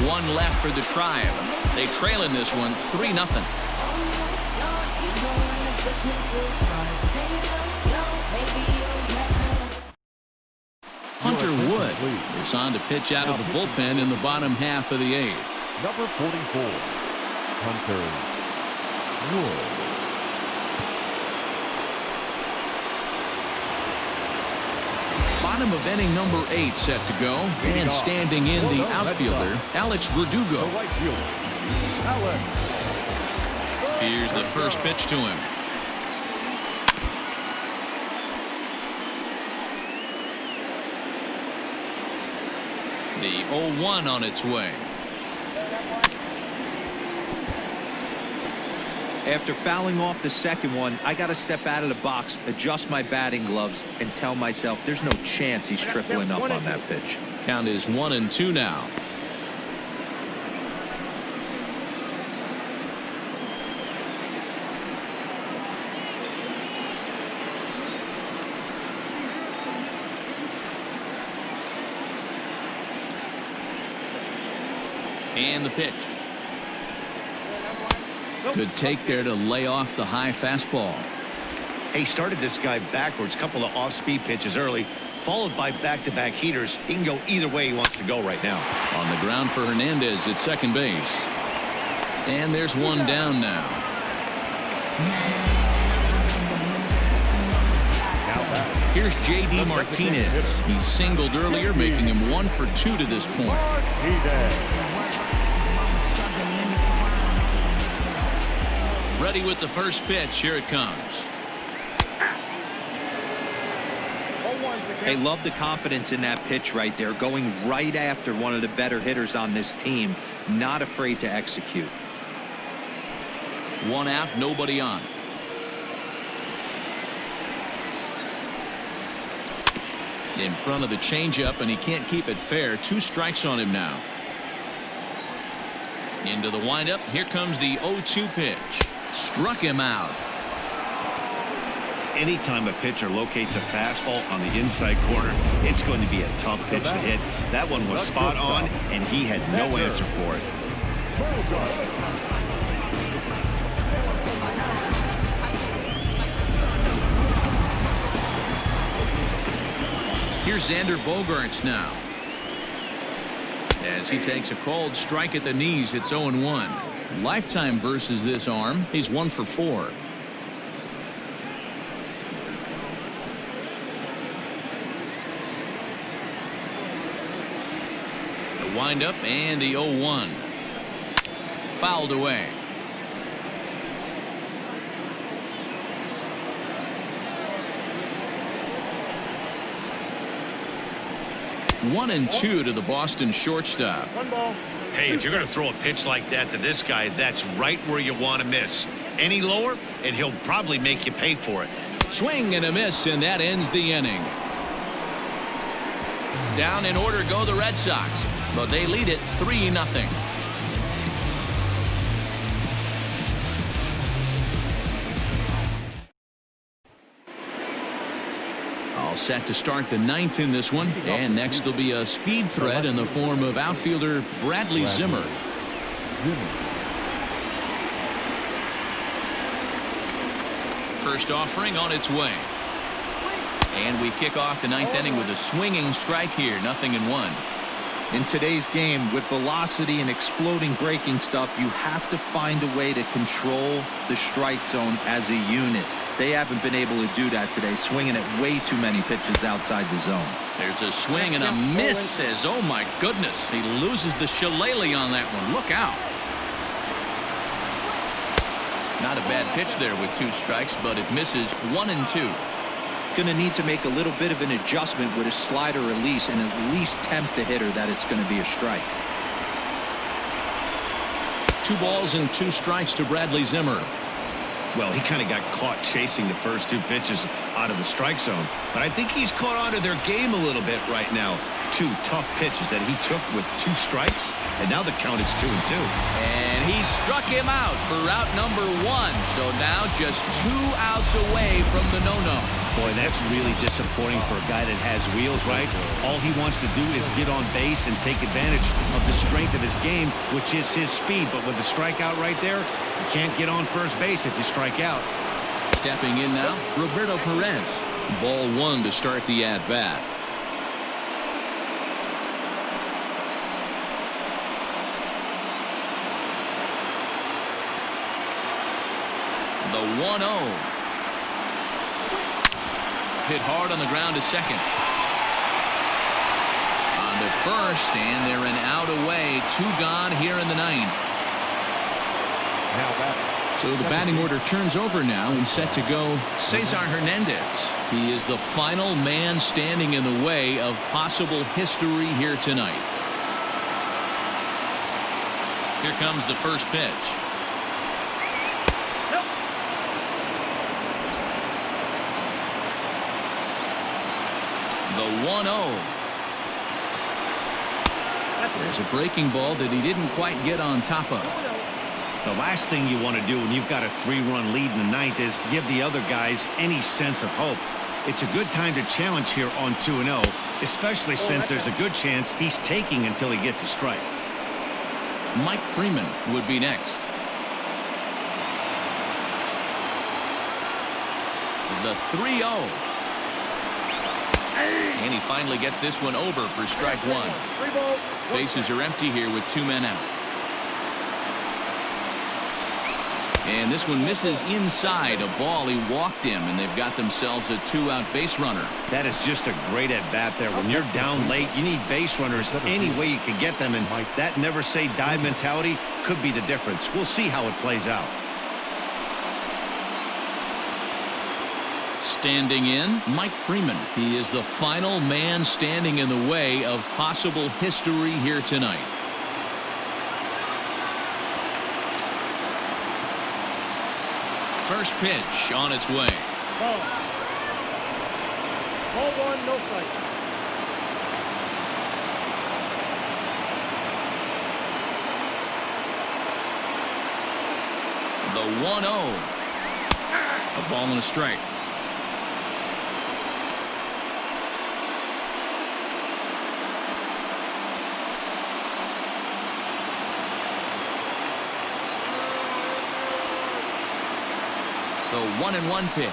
One left for the Tribe. They trail in this one 3-0. Hunter Wood is on to pitch out of the bullpen in the bottom half of the 8th. Number 44, Hunter Wood. Bottom of inning number 8 set to go, and standing in the outfielder, Alex Verdugo. The right fielder, Alex. Here's the first pitch to him. The 0-1 on its way. After fouling off the second one, I got to step out of the box, adjust my batting gloves, and tell myself there's no chance he's tripling up on that pitch. Count is 1-2 now. And the pitch. Good take there to lay off the high fastball. He started this guy backwards, couple of off-speed pitches early, followed by back-to-back heaters. He can go either way he wants to go right now. On the ground for Hernandez at second base. And there's one down now. Here's J.D. Martinez. He singled earlier, making him 1 for 2 to this point. Ready with the first pitch. Here it comes. Hey, love the confidence in that pitch right there, going right after one of the better hitters on this team, not afraid to execute. 1 out, nobody on. In front of the changeup, and he can't keep it fair. 2 strikes on him now. Into the windup. Here comes the 0-2 pitch. Struck him out. Anytime a pitcher locates a fastball on the inside corner, it's going to be a tough pitch to hit. That one was spot on, and he had no answer for it. Here's Xander Bogaerts now. As he takes a cold strike at the knees, it's 0-1. Lifetime versus this arm. He's 1 for 4. The windup and the 0-1. Fouled away. One and 2 to the Boston shortstop. Hey, if you're going to throw a pitch like that to this guy, that's right where you want to miss. Any lower, and he'll probably make you pay for it. Swing and a miss, and that ends the inning. Down in order go the Red Sox, but they lead it 3-0. All set to start the 9th in this one, and next will be a speed threat in the form of outfielder Bradley Zimmer. First offering on its way. And we kick off the 9th inning with a swinging strike here, 0-1. In today's game, with velocity and exploding breaking stuff, you have to find a way to control the strike zone as a unit. They haven't been able to do that today, swinging at way too many pitches outside the zone. There's a swing and a miss as, oh my goodness, he loses the shillelagh on that one. Look out. Not a bad pitch there with 2 strikes, but it misses 1-2. Going to need to make a little bit of an adjustment with his slider release and at least tempt the hitter that it's going to be a strike. 2 balls and 2 strikes to Bradley Zimmer. Well, he kind of got caught chasing the first 2 pitches out of the strike zone, but I think he's caught on to their game a little bit right now. two tough pitches that he took with 2 strikes, and now the count is 2-2. And he struck him out for out number 1. So now just 2 outs away from the no-no. Boy, that's really disappointing for a guy that has wheels, right? All he wants to do is get on base and take advantage of the strength of his game, which is his speed. But with the strikeout right there, you can't get on first base if you strike out. Stepping in now, Roberto Perez. Ball 1 to start the at-bat. The 1-0. Hit hard on the ground to second. On to first, and they're an out away. 2 gone here in the 9th. Now that. So the batting order turns over now and set to go Cesar Hernandez. He is the final man standing in the way of possible history here tonight. Here comes the first pitch. The 1-0. There's a breaking ball that he didn't quite get on top of. The last thing you want to do when you've got a 3-run lead in the 9th is give the other guys any sense of hope. It's a good time to challenge here on 2-0, especially since there's a good chance he's taking until he gets a strike. Mike Freeman would be next. The 3-0. And he finally gets this one over for strike 1. Bases are empty here with 2 men out. And this one misses inside a ball. He walked him, and they've got themselves a 2-out base runner. That is just a great at-bat there. When you're down late, you need base runners any way you can get them, and that never-say-die mentality could be the difference. We'll see how it plays out. Standing in, Mike Freeman. He is the final man standing in the way of possible history here tonight. First pitch on its way. Ball 1, no strike. The 1-0. A ball and a strike. The 1-1 pitch.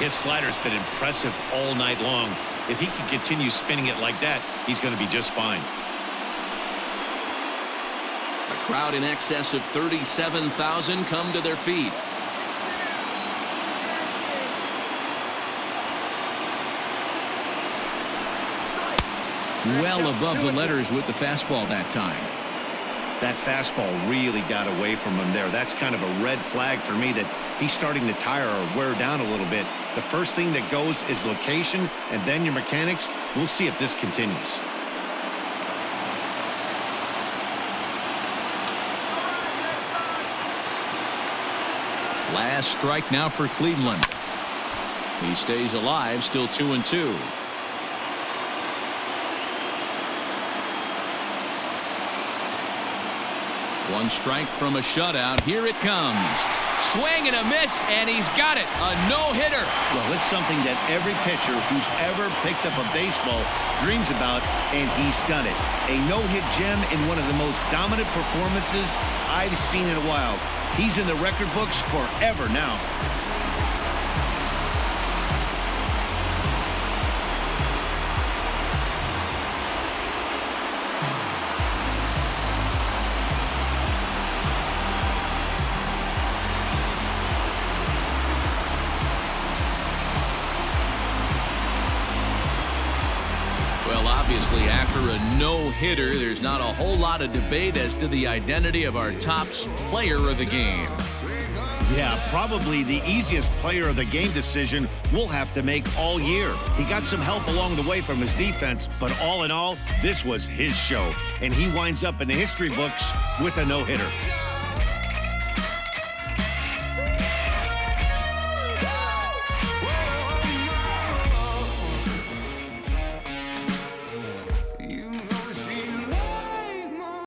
His slider's been impressive all night long. If he can continue spinning it like that, he's going to be just fine. A crowd in excess of 37,000 come to their feet. Well above the letters with the fastball that time. That fastball really got away from him there. That's kind of a red flag for me that he's starting to tire or wear down a little bit. The first thing that goes is location, and then your mechanics. We'll see if this continues. Last strike now for Cleveland. He stays alive, still 2-2. One strike from a shutout. Here it comes. Swing and a miss, and he's got it. A no-hitter. Well, it's something that every pitcher who's ever picked up a baseball dreams about, and he's done it. A no-hit gem in one of the most dominant performances I've seen in a while. He's in the record books forever now. Obviously, after a no-hitter, there's not a whole lot of debate as to the identity of our top player of the game. Yeah, probably the easiest player of the game decision we'll have to make all year. He got some help along the way from his defense, but all in all, this was his show, and he winds up in the history books with a no-hitter.